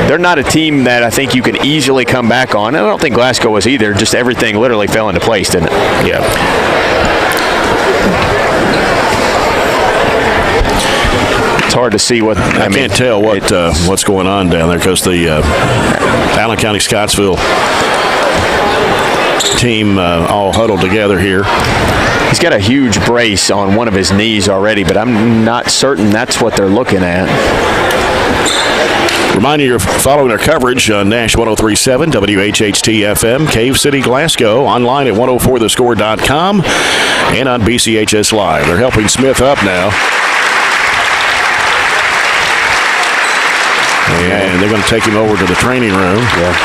they're not a team that I think you can easily come back on. I don't think Glasgow was either. Just everything literally fell into place, didn't it? Yeah. It's hard to see what I can't tell what's going on down there because the Allen County Scottsville team all huddled together here. He's got a huge brace on one of his knees already, but I'm not certain that's what they're looking at. Remind you, you're following our coverage on Nash 103.7, WHHT FM, Cave City, Glasgow, online at 104thescore.com, and on BCHS Live. They're helping Smith up now. And they're going to take him over to the training room. Yeah.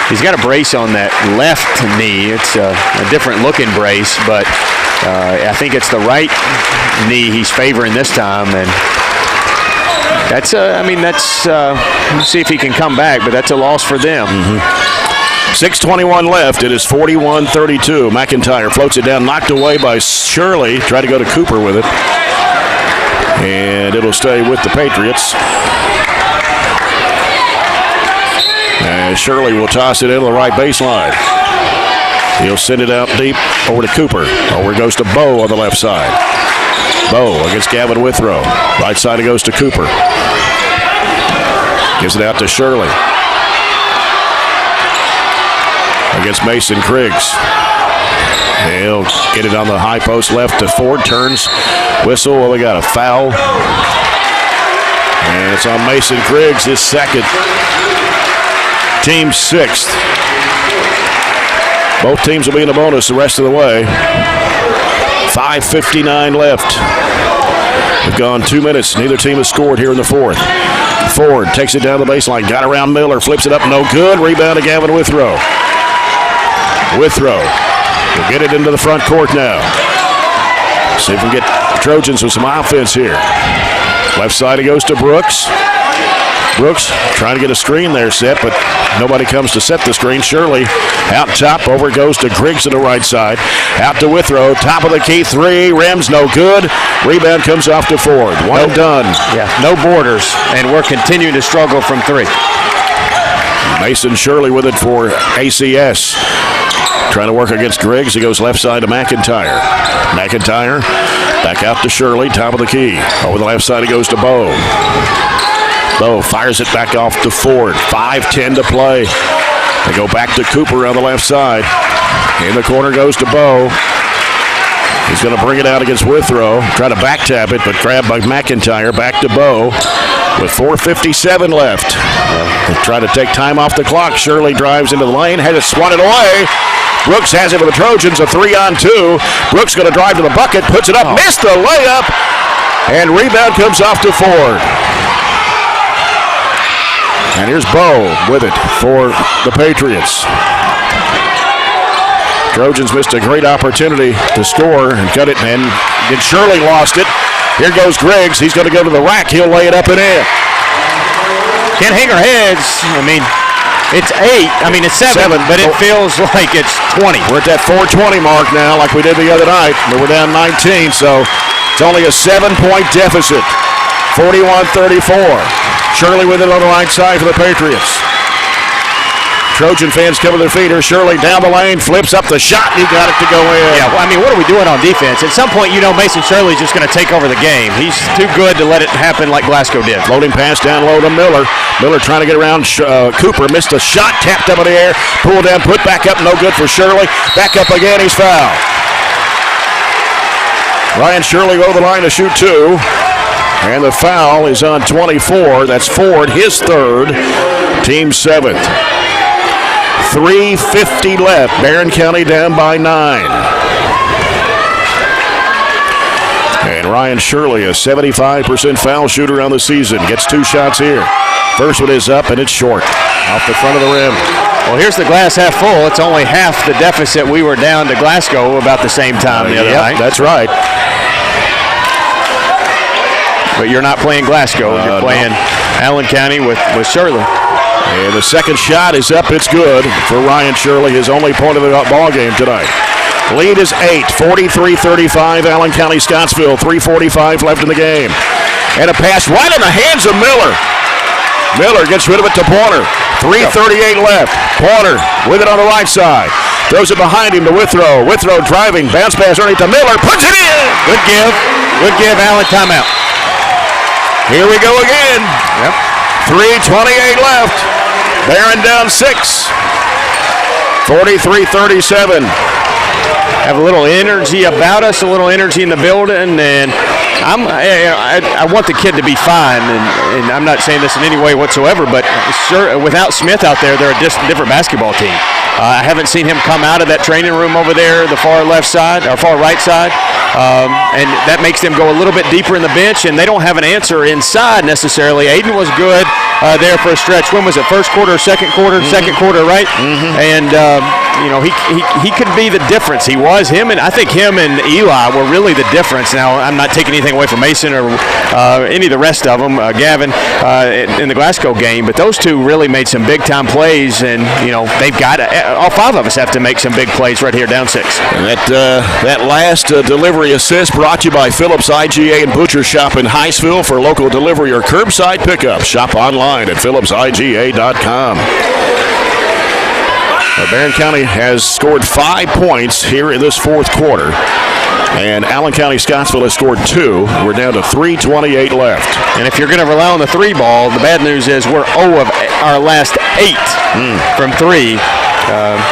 He's got a brace on that left knee. It's a different looking brace, but I think it's the right knee he's favoring this time. And that's, we'll see if he can come back, but that's a loss for them. 6:21 left. It is 41-32. McIntyre floats it down, knocked away by Shirley. Tried to go to Cooper with it. And it'll stay with the Patriots. And Shirley will toss it into the right baseline. He'll send it out deep over to Cooper. Over it goes to Bowe on the left side. Bowe against Gavin Withrow. Right side it goes to Cooper. Gives it out to Shirley. Against Mason Kriggs. He'll get it on the high post left to Ford. Turns. Whistle. Well, we got a foul. And it's on Mason Kriggs, his second. Team sixth. Both teams will be in the bonus the rest of the way. 5:59 left. We've gone 2 minutes. Neither team has scored here in the fourth. Ford takes it down the baseline. Got around Miller. Flips it up. No good. Rebound to Gavin Withrow. Withrow will get it into the front court now. See if we can get the Trojans with some offense here. Left side it goes to Brooks. Brooks trying to get a screen there set, but nobody comes to set the screen. Shirley out top. Over it goes to Griggs on the right side. Out to Withrow. Top of the key three. Rims no good. Rebound comes off to Ford. One and done. Yeah, no borders, and we're continuing to struggle from three. Mason Shirley with it for ACS. Trying to work against Griggs. He goes left side to McIntyre. McIntyre back out to Shirley. Top of the key. Over the left side it goes to Bowe. Bowe fires it back off to Ford. 5:10 to play. They go back to Cooper on the left side. In the corner goes to Bowe. He's going to bring it out against Withrow. Try to back tap it, but grabbed by McIntyre. Back to Bowe with 4:57 left. They try to take time off the clock. Shirley drives into the lane. Had it swatted away. Brooks has it for the Trojans. A 3-on-2. Brooks going to drive to the bucket. Puts it up. Missed the layup. And rebound comes off to Ford. And here's Bowe with it for the Patriots. Trojans missed a great opportunity to score and cut it, and Shirley lost it. Here goes Griggs. He's going to go to the rack. He'll lay it up and in. Can't hang our heads. I mean, it's 8. I mean, it's 7, but it feels like it's 20. We're at that 4:20 mark now, like we did the other night. But we're down 19, so it's only a 7-point deficit. 41-34. Shirley with it on the right side for the Patriots. Trojan fans cover their feet. Shirley down the lane, flips up the shot, and he got it to go in. Yeah, well, I mean, what are we doing on defense? At some point, Mason Shirley's just going to take over the game. He's too good to let it happen like Glasgow did. Floating pass down low to Miller. Miller trying to get around Cooper. Missed a shot, tapped up in the air, pulled down, put back up, no good for Shirley. Back up again, he's fouled. Ryan Shirley over the line to shoot 2. And the foul is on 24. That's Ford, his third, team 7th. 3:50 left. Barron County down by 9. And Ryan Shirley, a 75% foul shooter on the season, gets 2 shots here. First one is up, and it's short. Off the front of the rim. Well, here's the glass half full. It's only half the deficit we were down to Glasgow about the same time the other night. That's right. But you're not playing Glasgow. You're playing Allen County with Shirley. And the second shot is up. It's good for Ryan Shirley, his only point of the ball game tonight. Lead is 8, 43-35, Allen County, Scottsville. 3:45 left in the game. And a pass right in the hands of Miller. Miller gets rid of it to Pointer. 3:38 left. Pointer with it on the right side. Throws it behind him to Withrow. Withrow driving. Bounce pass underneath to Miller. Puts it in. Good give. Good give, Allen. Timeout. Here we go again. Yep. 3:28 left. Barron down 6. 43-37. Have a little energy about us, a little energy in the building, and I want the kid to be fine, and I'm not saying this in any way whatsoever, but sure, without Smith out there, they're a different basketball team. I haven't seen him come out of that training room over there, the far left side or far right side, and that makes them go a little bit deeper in the bench, and they don't have an answer inside necessarily. Aiden was good there for a stretch. When was it? First quarter, second quarter, second quarter, right? And he could be the difference. He was I think him and Eli were really the difference. Now I'm not taking anything away from Mason or any of the rest of them, Gavin, in the Glasgow game, but those two really made some big time plays, and they've got all five of us have to make some big plays right here, down 6. And that last delivery assist brought to you by Phillips IGA and Butcher Shop in Hinesville. For local delivery or curbside pickup, shop online at phillipsiga.com. Barron County has scored 5 points here in this fourth quarter, and Allen County Scottsville has scored 2. We're down to 3:28 left. And if you're going to rely on the 3 ball, the bad news is we're 0 of our last 8 from 3.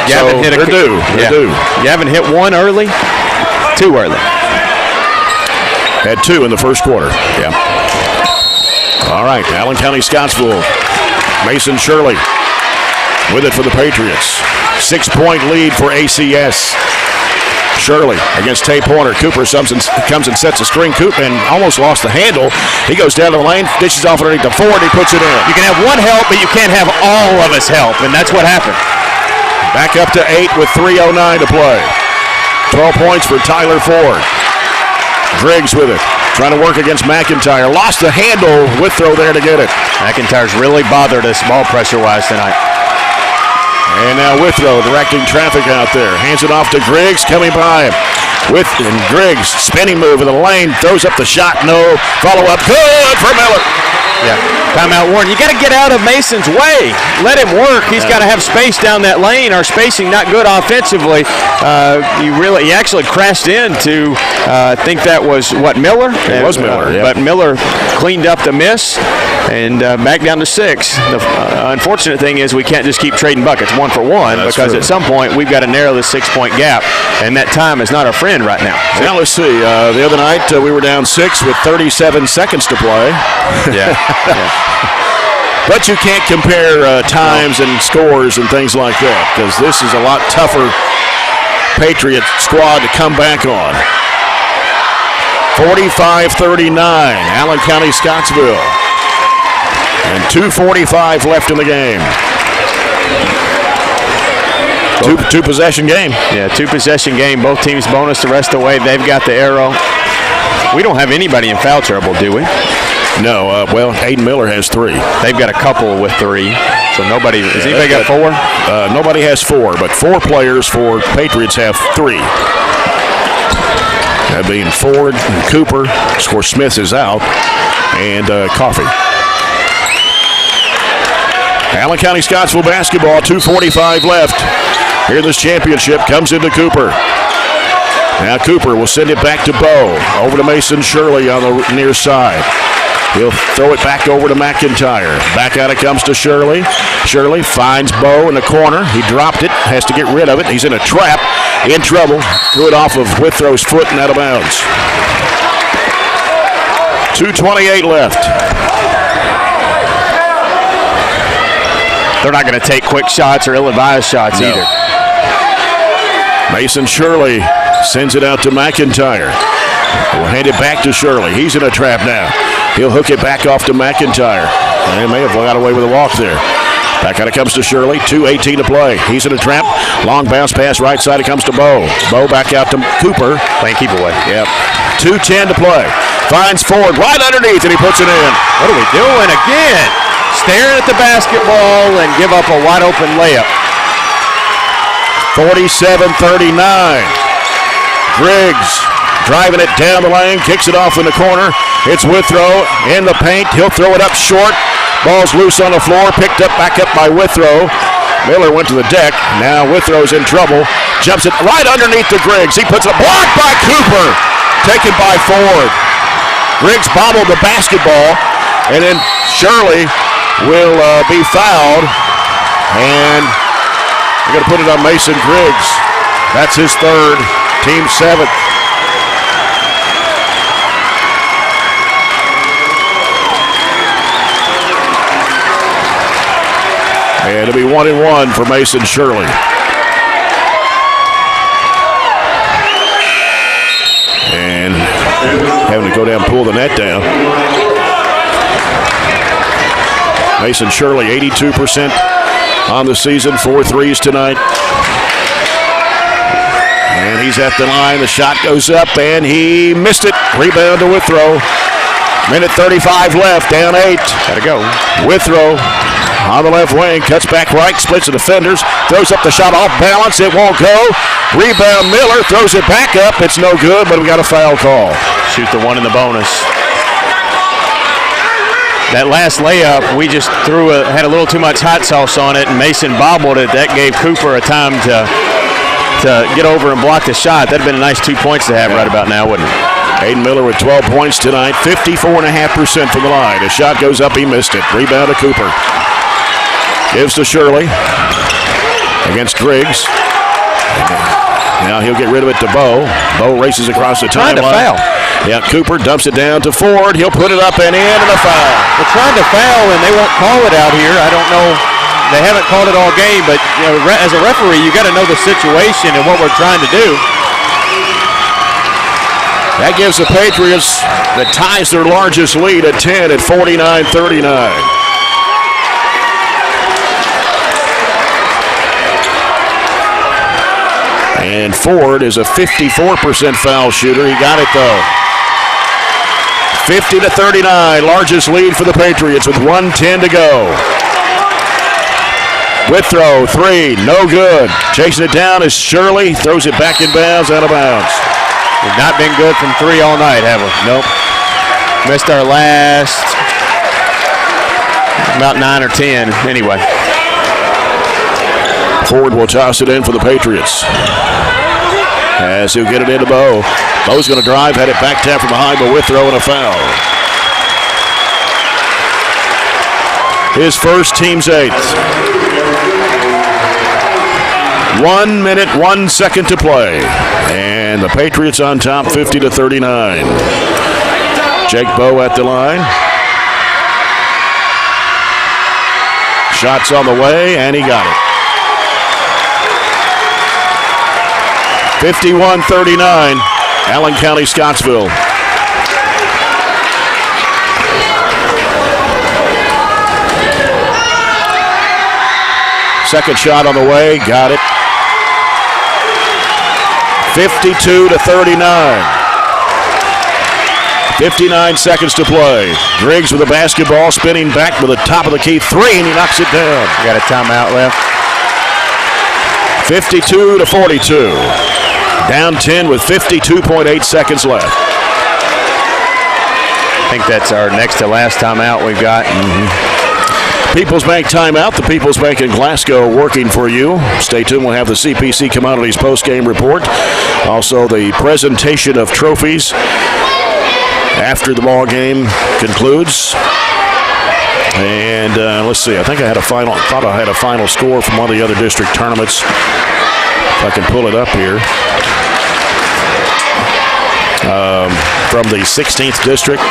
Gavin hit they're due. They're due. Gavin hit 1 early, 2 early. Had 2 in the first quarter. Yeah. All right, Allen County Scottsville. Mason Shirley with it for the Patriots. 6-point lead for ACS. Shirley against Tay Pointer. Cooper comes and sets a screen. Cooper and almost lost the handle. He goes down to the lane, dishes off underneath the 4, and he puts it in. You can have one help, but you can't have all of us help, and that's what happened. Back up to 8 with 3:09 to play. 12 points for Tyler Ford. Driggs with it. Trying to work against McIntyre. Lost the handle. Withrow there to get it. McIntyre's really bothered us ball pressure-wise tonight. And now Withrow directing traffic out there. Hands it off to Griggs, coming by him. And Griggs, spinning move in the lane, throws up the shot, no. Follow-up, good for Miller. Yeah, timeout Warren. You got to get out of Mason's way. Let him work. He's got to have space down that lane. Our spacing not good offensively. He actually crashed into, I think that was, Miller? It was Miller, yeah. But Miller cleaned up the miss and back down to 6. The unfortunate thing is we can't just keep trading buckets 1 for 1 because at some point we've got to narrow the 6-point gap, and that time is not our friend right now. Now let's see. The other night we were down 6 with 37 seconds to play. Yeah. But you can't compare times and scores and things like that, because this is a lot tougher Patriot squad to come back on. 45-39, Allen County Scottsville. And 2:45 left in the game. Two possession game. Yeah, 2-possession game. Both teams bonus the rest of the way. They've got the arrow. We don't have anybody in foul trouble, do we? No. Aiden Miller has 3. They've got a couple with 3. So nobody. Has anybody got 4? Nobody has 4, but 4 players for Patriots have 3. That being Ford and Cooper. Of course, Smith is out. And Coffee. Allen County Scottsville basketball, 2:45 left. Here this championship comes into Cooper. Now Cooper will send it back to Bowe. Over to Mason Shirley on the near side. He'll throw it back over to McIntyre. Back out it comes to Shirley. Shirley finds Bowe in the corner. He dropped it, has to get rid of it. He's in a trap, in trouble. Threw it off of Withrow's foot and out of bounds. 2:28 left. They're not going to take quick shots or ill-advised shots either. Mason Shirley sends it out to McIntyre. We'll hand it back to Shirley. He's in a trap now. He'll hook it back off to McIntyre. They may have got away with a walk there. Back out it comes to Shirley. 2:18 to play. He's in a trap. Long bounce pass right side. It comes to Bowe. Bowe back out to Cooper. Playing keep away. Yep. 2:10 to play. Finds Ford right underneath, and he puts it in. What are we doing again? Staring at the basketball and give up a wide-open layup. 47-39. Griggs driving it down the lane, kicks it off in the corner. It's Withrow in the paint. He'll throw it up short. Ball's loose on the floor, picked up back up by Withrow. Miller went to the deck. Now Withrow's in trouble. Jumps it right underneath to Griggs. He puts it blocked by Cooper. Taken by Ford. Griggs bobbled the basketball, and then Shirley will be fouled, and they're going to put it on Mason Griggs. That's his 3rd, team 7th. And it'll be 1-1 for Mason Shirley. And having to go down and pull the net down. Mason Shirley, 82% on the season, 4 threes tonight. And he's at the line. The shot goes up, and he missed it. Rebound to Withrow. Minute 35 left, down 8. Gotta go. Withrow on the left wing, cuts back right, splits the defenders, throws up the shot off balance. It won't go. Rebound Miller, throws it back up. It's no good, but we got a foul call. Shoot the one in the bonus. That last layup, we just had a little too much hot sauce on it, and Mason bobbled it. That gave Cooper a time to get over and block the shot. That'd have been a nice 2 points to have right about now, wouldn't it? Hayden Miller with 12 points tonight, 54.5% from the line. The shot goes up, he missed it. Rebound to Cooper. Gives to Shirley against Griggs. Now he'll get rid of it to Bo. Bo races across the timeline. Trying to foul. Yeah, Cooper dumps it down to Ford. He'll put it up and in, and a foul. They're trying to foul, and they won't call it out here. I don't know. They haven't called it all game, but as a referee, you got to know the situation and what we're trying to do. That gives the Patriots that ties their largest lead at 10 at 49-39. And Ford is a 54% foul shooter. He got it though. 50-39, largest lead for the Patriots with 1:10 to go. Withrow, 3, no good. Chasing it down is Shirley, throws it back in bounds, out of bounds. We've not been good from 3 all night, have we? Nope. Missed our last about 9 or 10 anyway. Ford will toss it in for the Patriots. As he'll get it into Bo. Bo's going to drive, had it back tap from behind, but Withrow and a foul. His first, team's 8th. 1 minute, 1 second to play. And the Patriots on top, 50-39. Jake Bo at the line. Shots on the way, and he got it. 51-39, Allen County, Scottsville. Second shot on the way, got it. 52-39. 59 seconds to play. Griggs with the basketball, spinning back with the top of the key 3, and he knocks it down. Got a timeout left. 52-42. Down 10 with 52.8 seconds left. I think that's our next to last timeout we've got. People's Bank timeout. The People's Bank in Glasgow working for you. Stay tuned. We'll have the CPC Commodities post-game report. Also, the presentation of trophies after the ball game concludes. And let's see. I think I had a final score from one of the other district tournaments. If I can pull it up here. From the 16th district.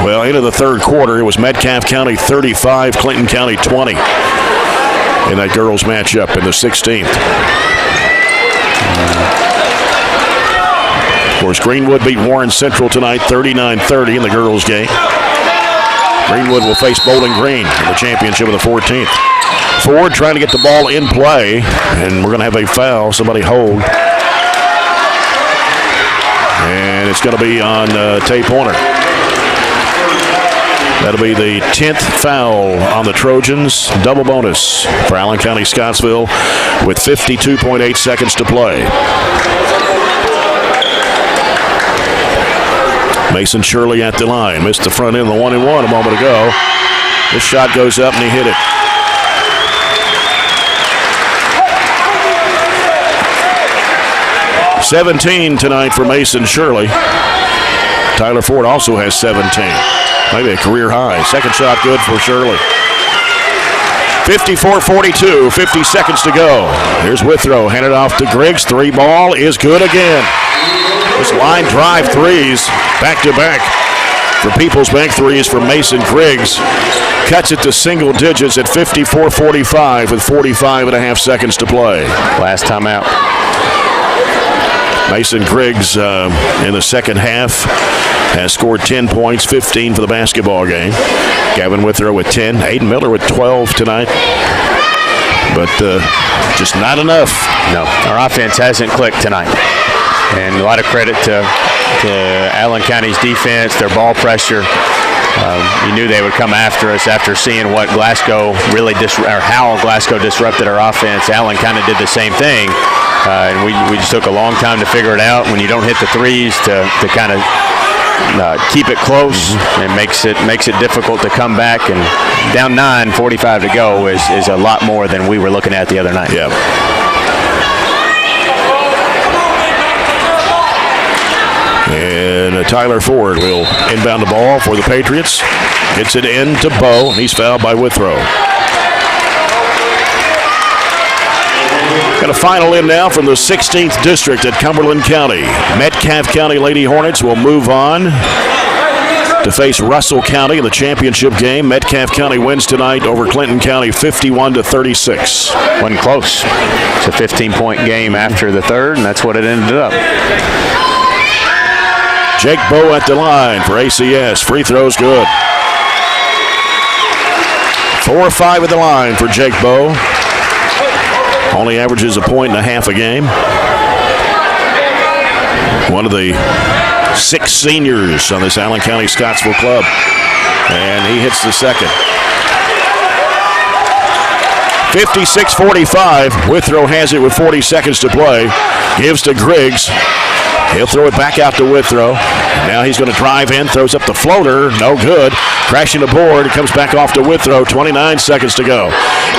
Well, into the third quarter, it was Metcalfe County 35, Clinton County 20 in that girls matchup in the 16th. Of course, Greenwood beat Warren Central tonight 39-30 in the girls game. Greenwood will face Bowling Green in the championship of the 14th. Ford trying to get the ball in play, and we're going to have a foul. Somebody hold. And it's going to be on Tay Pointer. That'll be the 10th foul on the Trojans. Double bonus for Allen County, Scottsville with 52.8 seconds to play. Mason Shirley at the line. Missed the front end of the 1-and-1 a moment ago. This shot goes up and he hit it. $17 tonight for Mason Shirley. Tyler Ford also has 17. Maybe a career high. Second shot good for Shirley. 54-42, 50 seconds to go. Here's Withrow, handed off to Griggs. 3 ball is good again. This line drive threes back to back. for People's Bank. Three is from Mason Griggs. Cuts it to single digits at 54-45 with 45.5 seconds to play. Last time out. Mason Griggs in the second half has scored 10 points, 15 for the basketball game. Gavin Withrow with 10. Aiden Miller with 12 tonight. But just not enough. No, our offense hasn't clicked tonight. And a lot of credit to Allen County's defense, their ball pressure. You knew they would come after us after seeing what Glasgow really or how Glasgow disrupted our offense. Allen kind of did the same thing, and we just took a long time to figure it out. When you don't hit the threes to kind of keep it close, it makes it difficult to come back. And down 9, 45 to go is a lot more than we were looking at the other night. Yeah. And Tyler Ford will inbound the ball for the Patriots. Gets it in to Bowe, and he's fouled by Withrow. Got a final in now from the 16th District at Cumberland County. Metcalfe County Lady Hornets will move on to face Russell County in the championship game. Metcalfe County wins tonight over Clinton County 51-36. Wasn't close. It's a 15-point game after the third, and that's what it ended up. Jake Bowe at the line for ACS. Free throw's good. 4 or 5 at the line for Jake Bowe. Only averages a point and a half a game. One of the 6 seniors on this Allen County Scottsville club. And he hits the second. 56-45. Withrow has it with 40 seconds to play. Gives to Griggs. He'll throw it back out to Withrow. Now he's going to drive in, throws up the floater, no good. Crashing the board, it comes back off to Withrow, 29 seconds to go.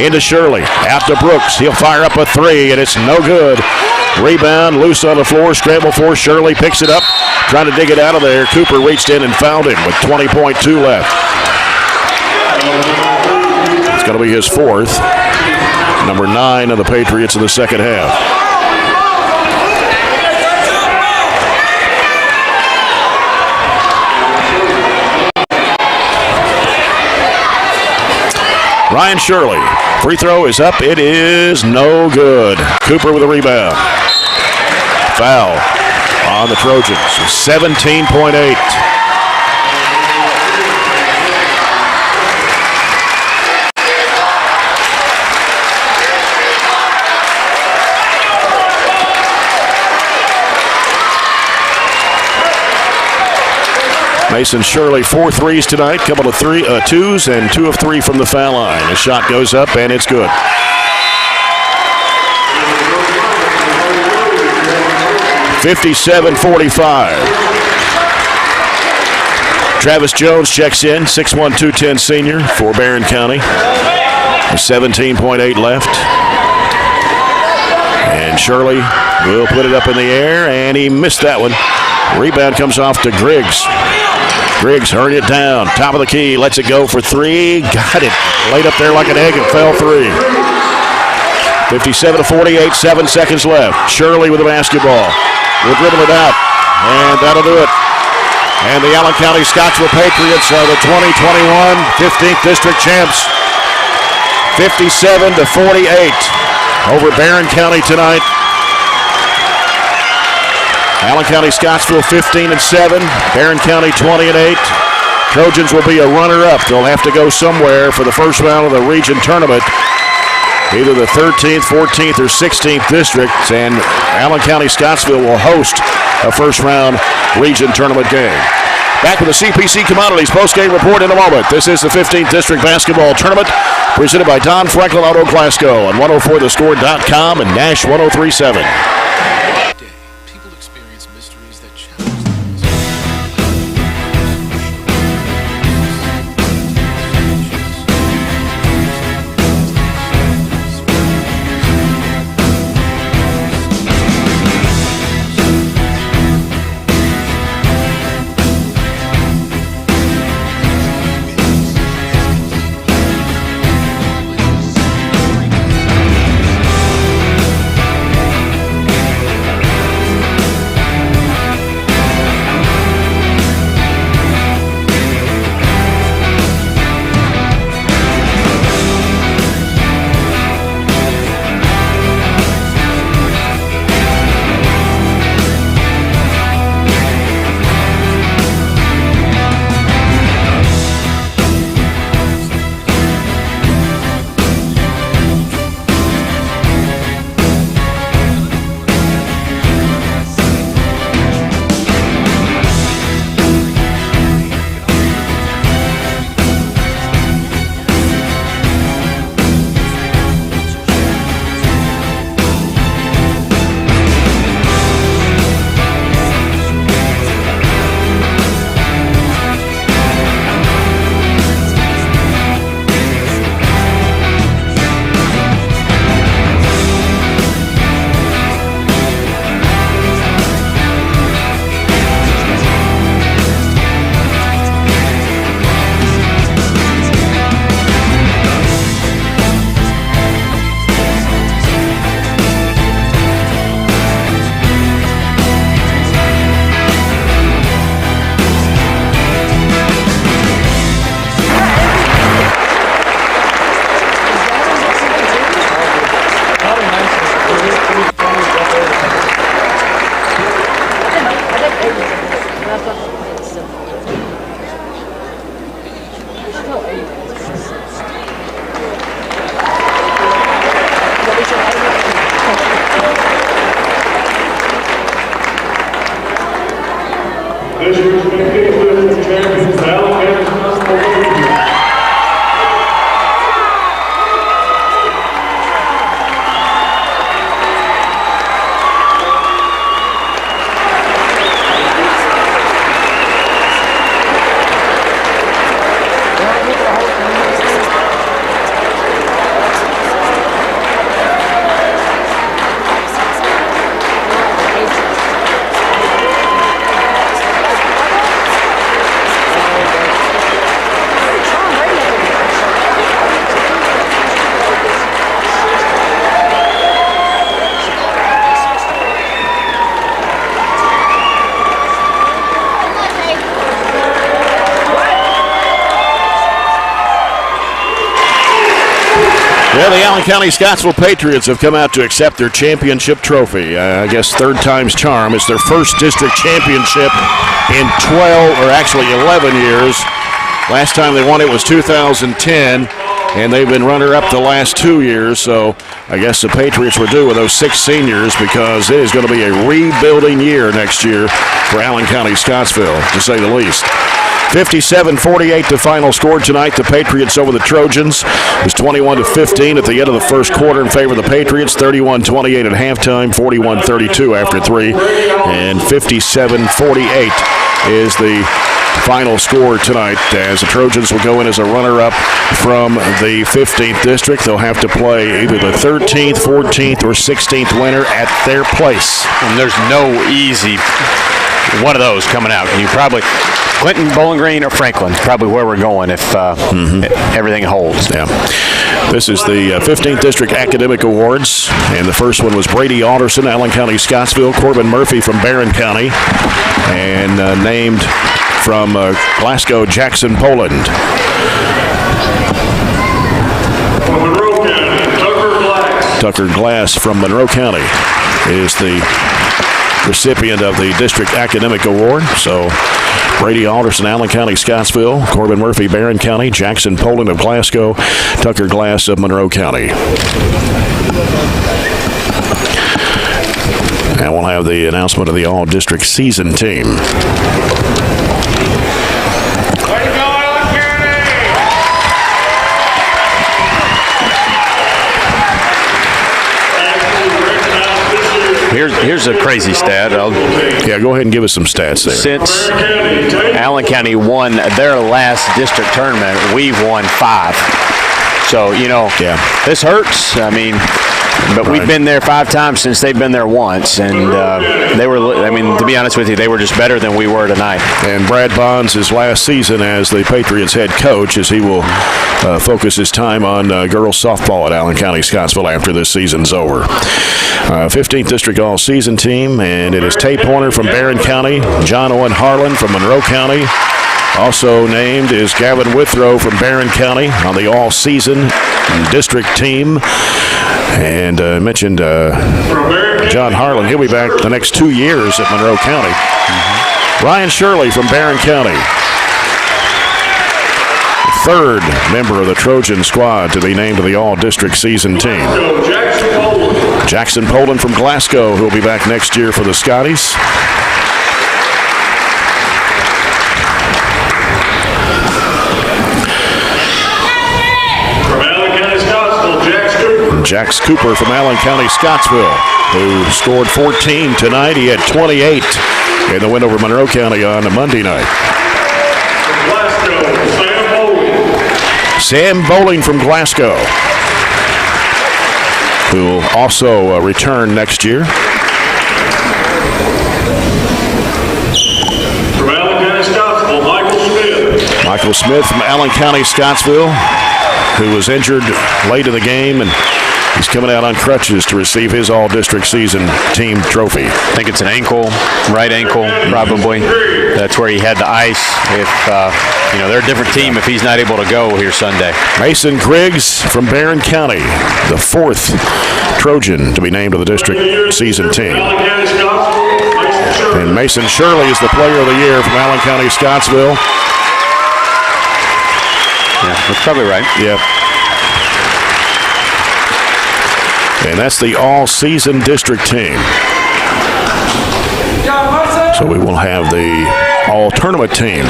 Into Shirley, out to Brooks. He'll fire up a 3, and it's no good. Rebound, loose on the floor, scramble for Shirley, picks it up, trying to dig it out of there. Cooper reached in and fouled him with 20.2 left. It's going to be his 4th. Number 9 of the Patriots in the second half. Ryan Shirley, free throw is up. It is no good. Cooper with a rebound. Foul on the Trojans. 17.8. Mason Shirley, 4 threes tonight, couple of 2s and 2 of 3 from the foul line. The shot goes up and it's good. (57-45). Travis Jones checks in, 6'1", 210 senior for Barron County. 17.8 left. And Shirley will put it up in the air, and he missed that one. Rebound comes off to Griggs. Griggs hurried it down, top of the key, lets it go for 3. Got it, laid up there like an egg and fell 3. 57-48, 7 seconds left. Shirley with the basketball. We'll dribble it out, and that'll do it. And the Allen County Scottsville Patriots are the 2021 15th District champs. 57-48 over Barron County tonight. Allen County Scottsville 15-7, Barron County 20-8. Trojans will be a runner-up. They'll have to go somewhere for the first round of the region tournament. Either the 13th, 14th, or 16th districts, and Allen County Scottsville will host a first-round region tournament game. Back with the CPC Commodities postgame report in a moment. This is the 15th District Basketball Tournament presented by Don Franklin Auto Glasgow on 104thescore.com and Nash 103.7. Yeah, the Allen County Scottsville Patriots have come out to accept their championship trophy. I guess third time's charm. It's their first district championship in 12, or actually 11 years. Last time they won it was 2010, and they've been runner-up the last 2 years. So I guess the Patriots were due with those 6 seniors, because it is going to be a rebuilding year next year for Allen County Scottsville, to say the least. 57-48 the final score tonight. The Patriots over the Trojans. It was 21-15 at the end of the first quarter in favor of the Patriots. 31-28 at halftime. 41-32 after 3. And 57-48 is the final score tonight, as the Trojans will go in as a runner-up from the 15th district. They'll have to play either the 13th, 14th, or 16th winner at their place. And there's no easy one of those coming out. You probably Clinton, Bowling Green, or Franklin, probably where we're going if everything holds. Yeah. This is the 15th District Academic Awards, and the first one was Brady Alderson, Allen County, Scottsville, Corbin Murphy from Barron County, and named from Glasgow, Jackson Poland. From Monroe County, Tucker Glass. Tucker Glass from Monroe County is the recipient of the District Academic Award. So Brady Alderson, Allen County, Scottsville, Corbin Murphy, Barron County, Jackson Poland of Glasgow, Tucker Glass of Monroe County. And we'll have the announcement of the all-district season team. Here's a crazy stat. Yeah, go ahead and give us some stats there. Since Allen County won their last district tournament, we've won 5. So, this hurts. I mean, but we've been there 5 times since they've been there once. And they were, to be honest with you, they were just better than we were tonight. And Brad Bonds, his last season as the Patriots head coach, as he will focus his time on girls softball at Allen County, Scottsville after this season's over. 15th District All-Season Team, and it is Tate Pointer from Barron County, John Owen Harlan from Monroe County. Also named is Gavin Withrow from Barron County on the all-season district team. And I mentioned John Harlan. He'll be back the next 2 years at Monroe County. Ryan Shirley from Barron County. Third member of the Trojan squad to be named to the all-district season team. Jackson Poland from Glasgow, who will be back next year for the Scotties. Jax Cooper from Allen County, Scottsville, who scored 14 tonight. He had 28 in the win over Monroe County on a Monday night. Sam Bowling from Glasgow, who will also return next year. From Allen County, Scottsville, Michael Smith. Michael Smith from Allen County, Scottsville, who was injured late in the game, and he's coming out on crutches to receive his all-district season team trophy. I think it's an ankle, right ankle, probably. That's where he had the ice. If they're a different team if he's not able to go here Sunday. Mason Griggs from Barron County, the 4th Trojan to be named to the district season team. And Mason Shirley is the player of the year from Allen County, Scottsville. Yeah, that's probably right. Yep. And that's the all-season district team. So we will have the all-tournament team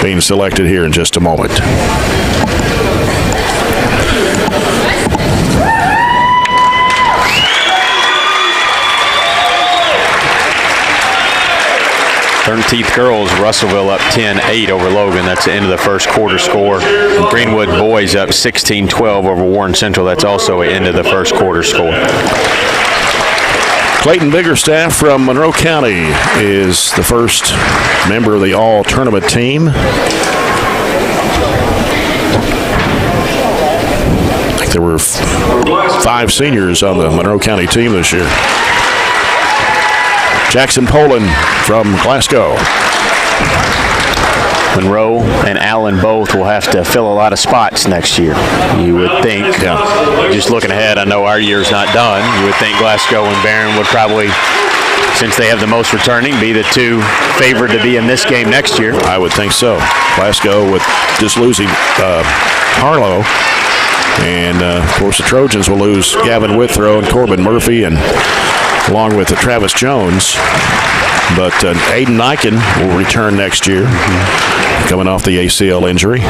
being selected here in just a moment. Thirteenth girls, Russellville up 10-8 over Logan. That's the end of the first quarter score. And Greenwood boys up 16-12 over Warren Central. That's also the end of the first quarter score. Clayton Biggerstaff from Monroe County is the first member of the all-tournament team. I think there were 5 seniors on the Monroe County team this year. Jackson Poland from Glasgow. Monroe and Allen both will have to fill a lot of spots next year. You would think, just looking ahead, I know our year's not done, you would think Glasgow and Barron would probably, since they have the most returning, be the two favored to be in this game next year. I would think so. Glasgow with just losing Harlow. And, of course, the Trojans will lose Gavin Withrow and Corbin Murphy, and along with Travis Jones. But Aiden Niken will return next year, coming off the ACL injury.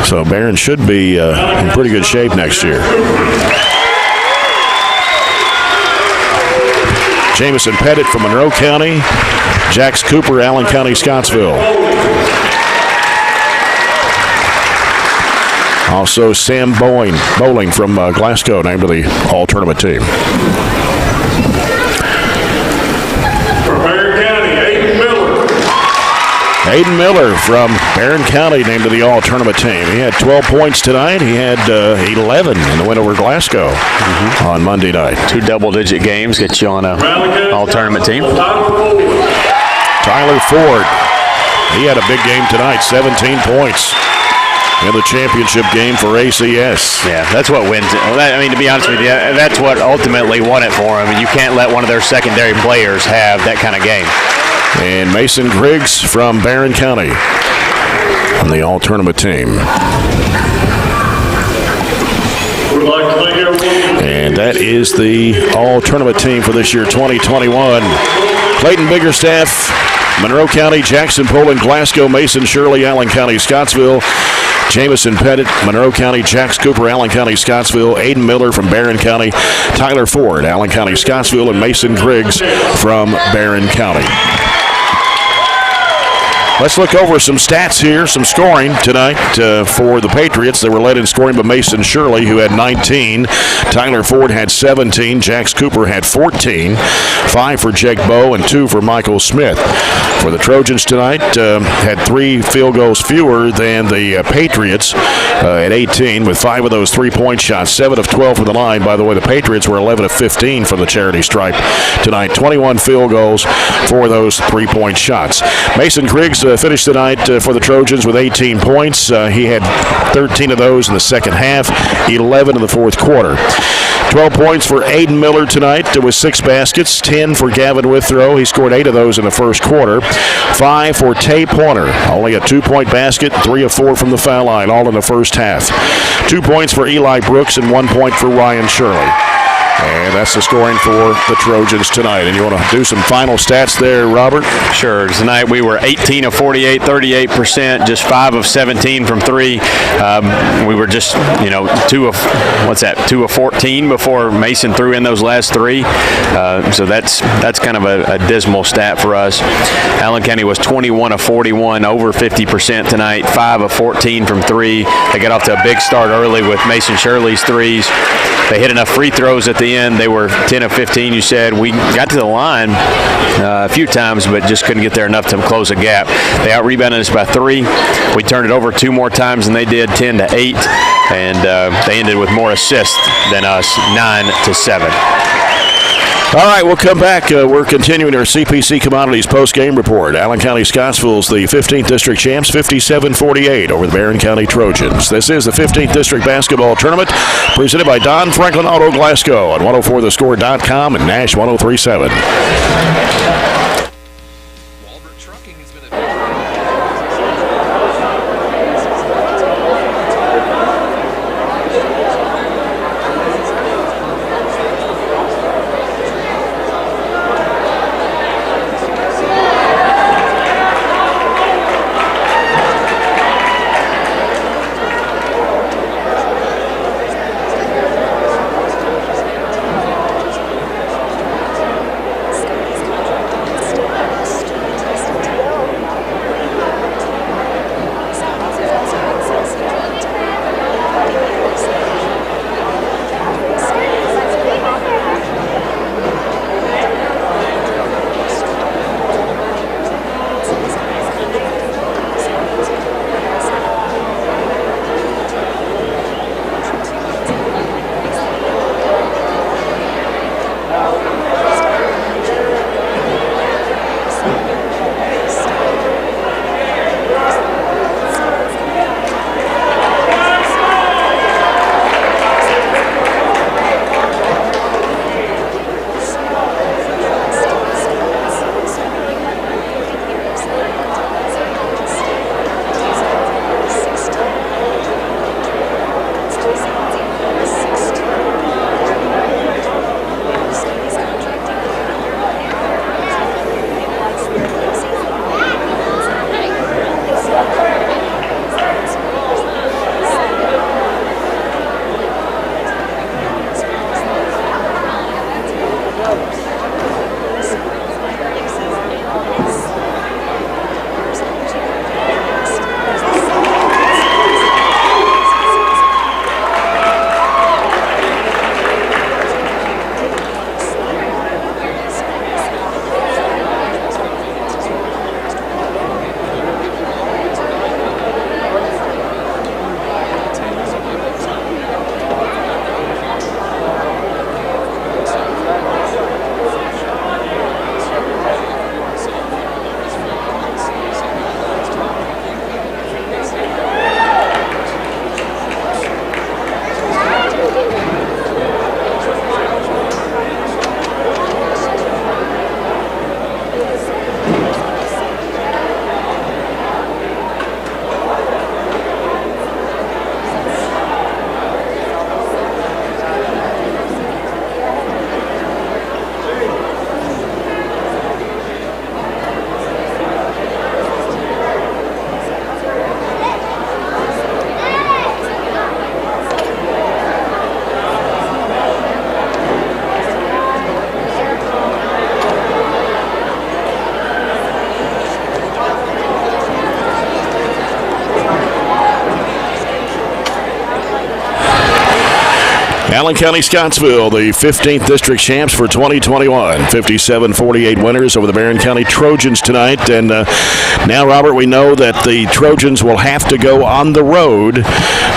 So Barron should be in pretty good shape next year. Jamison Pettit from Monroe County. Jax Cooper, Allen County, Scottsville. Also Sam Bowling from Glasgow, named to the all-tournament team. For Barron County, Aiden Miller. Aiden Miller from Barron County named to the all-tournament team. He had 12 points tonight. He had 11 in the win over Glasgow on Monday night. 2 double-digit games get you on a all-tournament team. Tyler Ford, he had a big game tonight, 17 points in the championship game for ACS. Yeah, that's what wins it. I mean, to be honest with you, that's what ultimately won it for them. You can't let one of their secondary players have that kind of game. And Mason Griggs from Barron County on the all-tournament team. We'd like to thank everyone. And that is the all-tournament team for this year, 2021. Clayton Biggerstaff, Monroe County, Jackson Poland, Glasgow, Mason Shirley, Allen County, Scottsville. Jamison Pettit, Monroe County, Jax Cooper, Allen County, Scottsville, Aiden Miller from Barron County, Tyler Ford, Allen County, Scottsville, and Mason Griggs from Barron County. Let's look over some stats here, some scoring tonight for the Patriots. They were led in scoring by Mason Shirley, who had 19. Tyler Ford had 17. Jax Cooper had 14. 5 for Jake Bowe and 2 for Michael Smith. For the Trojans tonight, had 3 field goals fewer than the Patriots at 18, with 5 of those 3-point shots. 7 of 12 from the line. By the way, the Patriots were 11 of 15 from the charity stripe tonight. 21 field goals for those 3-point shots. Mason Griggs finished the night for the Trojans with 18 points. He had 13 of those in the second half, 11 in the fourth quarter. 12 points for Aiden Miller tonight with 6 baskets, 10 for Gavin Withrow. He scored 8 of those in the first quarter. 5 for Tay Pointer, only a 2-point basket, 3 of 4 from the foul line, all in the first half. 2 points for Eli Brooks and 1 point for Ryan Shirley. And that's the scoring for the Trojans tonight. And you want to do some final stats there, Robert? Sure. Tonight we were 18 of 48, 38%, just 5 of 17 from 3. We were just, 2 of 14 before Mason threw in those last 3. So that's kind of a dismal stat for us. Allen County was 21 of 41, over 50% tonight, 5 of 14 from 3. They got off to a big start early with Mason Shirley's threes. They hit enough free throws at the end. They were 10 of 15, you said. We got to the line a few times, but just couldn't get there enough to close a gap. They out-rebounded us by 3. We turned it over 2 more times than they did, 10 to 8. And they ended with more assists than us, 9 to 7. All right, we'll come back. We're continuing our CPC Commodities post-game report. Allen County Scottsville's the 15th District champs, 57-48 over the Barron County Trojans. This is the 15th District Basketball Tournament presented by Don Franklin Auto Glasgow on 104thescore.com and Nash 103.7. Walbert Trucking has been Allen County Scottsville, the 15th district champs for 2021. 57-48 winners over the Barron County Trojans tonight. And now, Robert, we know that the Trojans will have to go on the road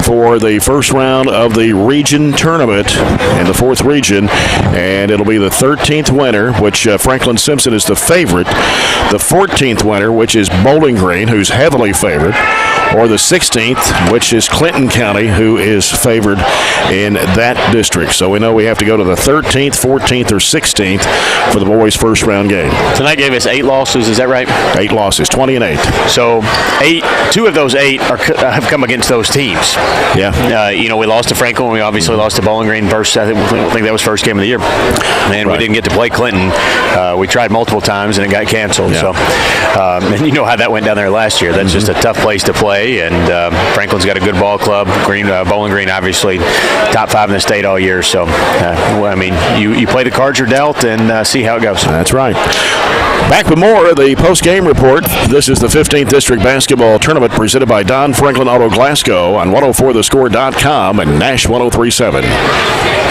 for the first round of the region tournament in the 4th region. And it'll be the 13th winner, which Franklin Simpson is the favorite. The 14th winner, which is Bowling Green, who's heavily favored. Or the 16th, which is Clinton County, who is favored in that district. So we know we have to go to the 13th, 14th, or 16th for the boys' first round game. Tonight gave us 8 losses, is that right? 8 losses, 20-8. So 2 of those 8 have come against those teams. Yeah. We lost to Franklin. We obviously lost to Bowling Green first. I think that was first game of the year. And we didn't get to play Clinton. We tried multiple times and it got canceled. Yeah. So, and you know how that went down there last year. That's just a tough place to play. And Franklin's got a good ball club. Bowling Green, obviously, top 5 in the state all year. So, you play the cards you're dealt and see how it goes. That's right. Back with more of the post-game report. This is the 15th District Basketball Tournament presented by Don Franklin Auto Glasgow on 104thescore.com and Nash 103.7.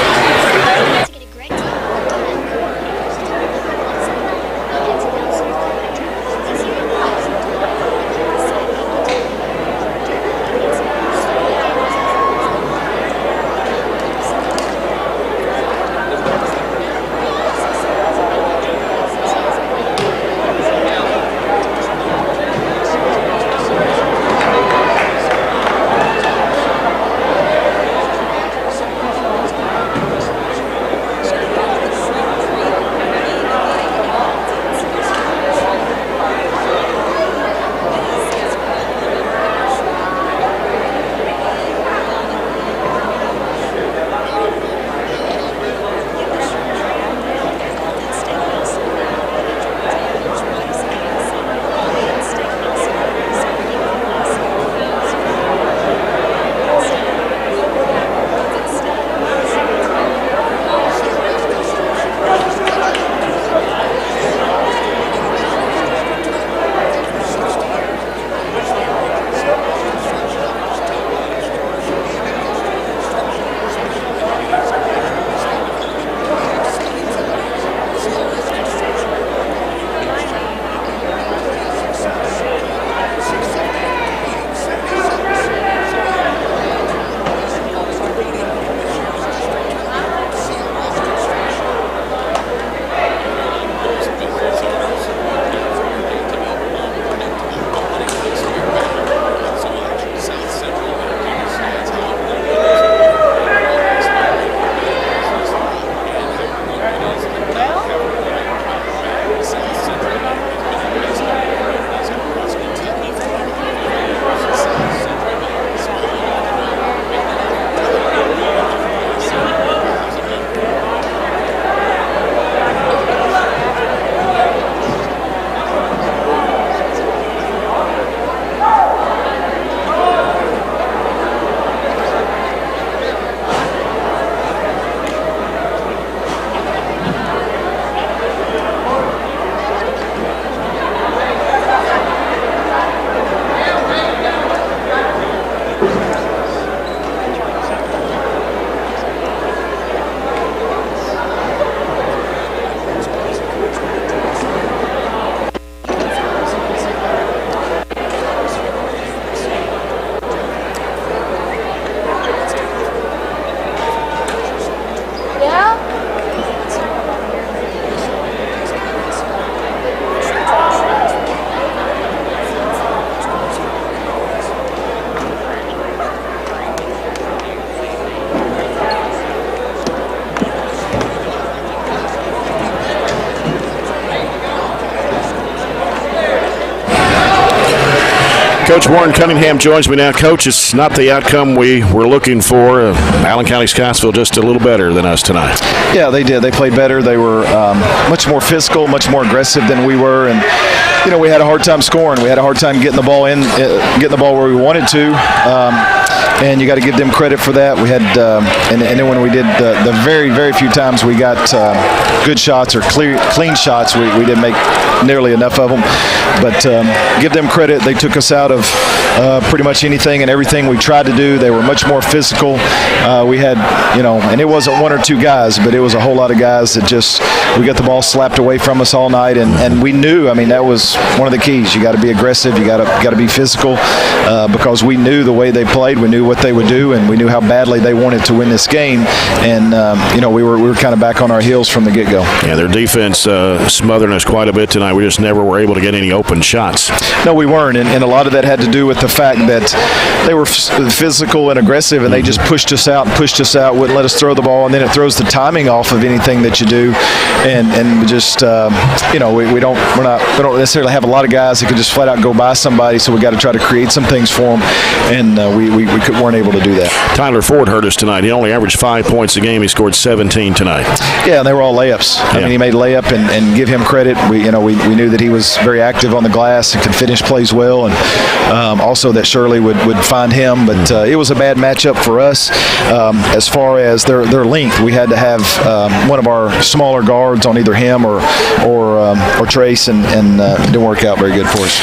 Coach Warren Cunningham joins me now. Coach, it's not the outcome we were looking for. Allen County Scottsville just a little better than us tonight. Yeah, they did. They played better. They were much more physical, much more aggressive than we were. And, you know, we had a hard time scoring. We had a hard time getting the ball where we wanted to. and you got to give them credit for that. We had, and then when we did the very, very few times we got good shots or clean shots, we didn't make nearly enough of them. But give them credit. They took us out of pretty much anything and everything we tried to do. They were much more physical. We had, and it wasn't one or two guys, but it was a whole lot of guys that just, we got the ball slapped away from us all night, and we knew, that was one of the keys. You got to be aggressive. You got to be physical because we knew the way they played. We knew what they would do, and we knew how badly they wanted to win this game. And we were kind of back on our heels from the get-go. Yeah, their defense smothering us quite a bit tonight. We just never were able to get any open shots. No, we weren't, and a lot of that had to do with the fact that they were physical and aggressive, and they just pushed us out, wouldn't let us throw the ball, and then it throws the timing off of anything that you do, and we just we don't necessarily have a lot of guys that could just flat out go by somebody, so we got to try to create some things for them, and we weren't able to do that. Tyler Ford hurt us tonight. He only averaged 5 points a game. He scored 17 tonight. Yeah, and they were all layups. Yeah. He made a layup, and give him credit. We knew that he was very active on the glass and could finish plays well, and also that Shirley would find him. But it was a bad matchup for us. As far as their length, we had to have one of our smaller guards on either him or Trace, and it didn't work out very good for us.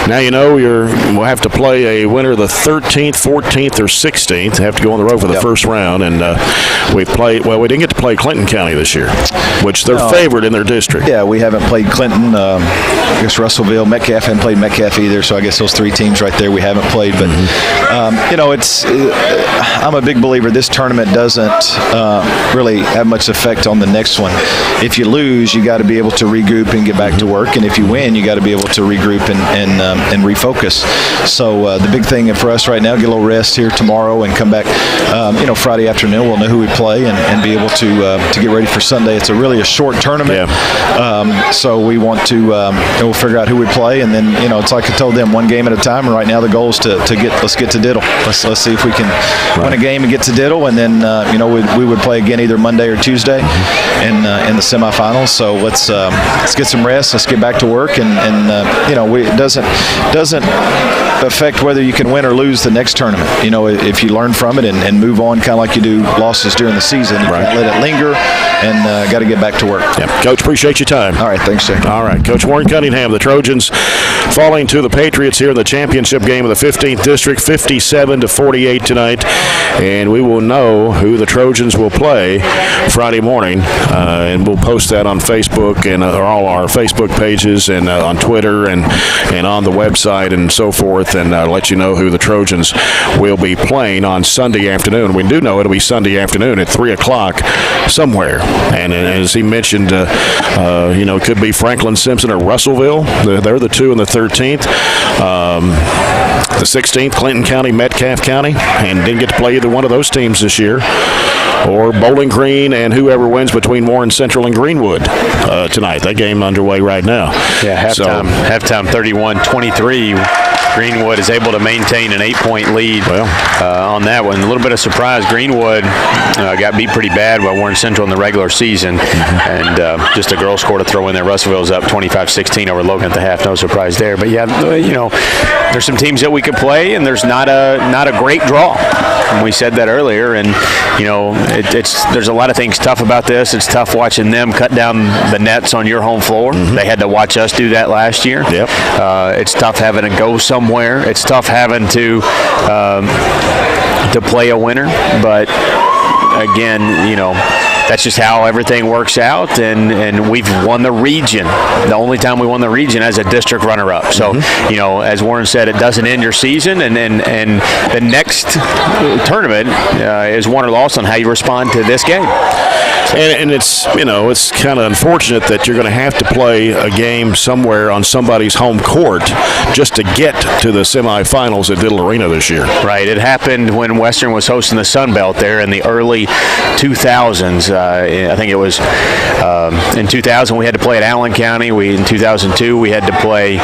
Now we'll have to play a winner the 13th, 14th, or 16th. Have to go on the road for the first round, and we didn't get to play Clinton County this year, which they're favored in their district. Yeah, we haven't played Clinton. I guess Russellville, Metcalf haven't played Metcalf either, so I guess those three teams right there we haven't played. But I'm a big believer this tournament doesn't really have much effect on the next one. If you lose, you got to be able to regroup and get back to work, and if you win, you got to be able to regroup and refocus. So the big thing for us right now, get a little rest here tomorrow and come back. Friday afternoon we'll know who we play and be able to get ready for Sunday. It's really a short tournament, so we want to we'll figure out who we play, and then it's like I told them, one game at a time. And right now the goal is let's get to Diddle. Let's see if we can win a game and get to Diddle, and then we would play again either Monday or Tuesday in the semifinals. So let's get some rest. Let's get back to work, and it doesn't affect whether you can win or lose the next tournament. If you learn from it and move on, kind of like you do losses during the season, you can't let it linger, and got to get back to work. Yeah. Coach, appreciate your time. All right, thanks, sir. All right, Coach Warren Cunningham, the Trojans falling to the Patriots here in the championship game of the 15th District, 57-48 tonight, and we will know who the Trojans will play Friday morning, and we'll post that on Facebook and all our Facebook pages and on Twitter and on the website and so forth, and let you know who the Trojans will be playing on Sunday afternoon. We do know it'll be Sunday afternoon at 3 o'clock somewhere, and as he mentioned, it could be Franklin Simpson or Russellville. They're the 2 and the 13th. The 16th, Clinton County, Metcalf County, and didn't get to play either one of those teams this year. Or Bowling Green and whoever wins between Warren Central and Greenwood tonight. That game underway right now. Yeah, halftime 31-23. Greenwood is able to maintain an 8-point lead on that one. A little bit of surprise. Greenwood got beat pretty bad by Warren Central in the regular season, and just a girl score to throw in there. Russellville's up 25-16 over Logan at the half. No surprise there. But yeah, there's some teams that we could play, and there's not a great draw. And we said that earlier, and there's a lot of things tough about this. It's tough watching them cut down the nets on your home floor. They had to watch us do that last year. Yep. It's tough having to go somewhere. It's tough having to play a winner, but again, that's just how everything works out, and we've won the region. The only time we won the region as a district runner-up. So, as Warren said, it doesn't end your season, and the next tournament is won or lost on how you respond to this game. And it's it's kind of unfortunate that you're going to have to play a game somewhere on somebody's home court just to get to the semifinals at Diddle Arena this year. Right. It happened when Western was hosting the Sun Belt there in the early 2000s. I think it was in 2000 we had to play at Allen County. In 2002 we had to play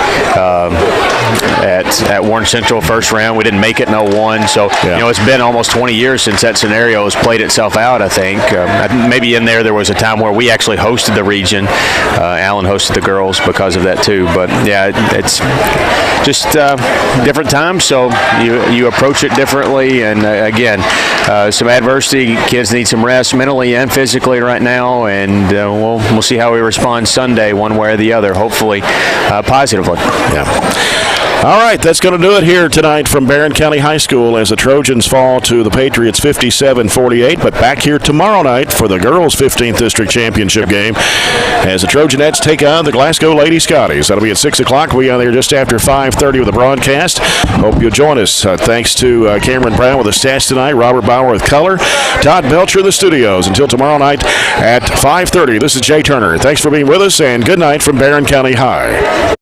at Warren Central first round. We didn't make it in 01. So it's been almost 20 years since that scenario has played itself out. I think maybe be in there. There was a time where we actually hosted the region. Allen hosted the girls because of that too. But yeah, it's just different times, so you approach it differently. And again, some adversity. Kids need some rest mentally and physically right now, and we'll see how we respond Sunday, one way or the other. Hopefully, positively. Yeah. All right, that's going to do it here tonight from Barron County High School as the Trojans fall to the Patriots 57-48. But back here tomorrow night for the girls' 15th District Championship game as the Trojanettes take on the Glasgow Lady Scotties. That'll be at 6 o'clock. We'll be on there just after 5:30 with the broadcast. Hope you'll join us. Thanks to Cameron Brown with the stats tonight, Robert Bauer with color, Todd Belcher in the studios. Until tomorrow night at 5:30, this is Jay Turner. Thanks for being with us, and good night from Barron County High.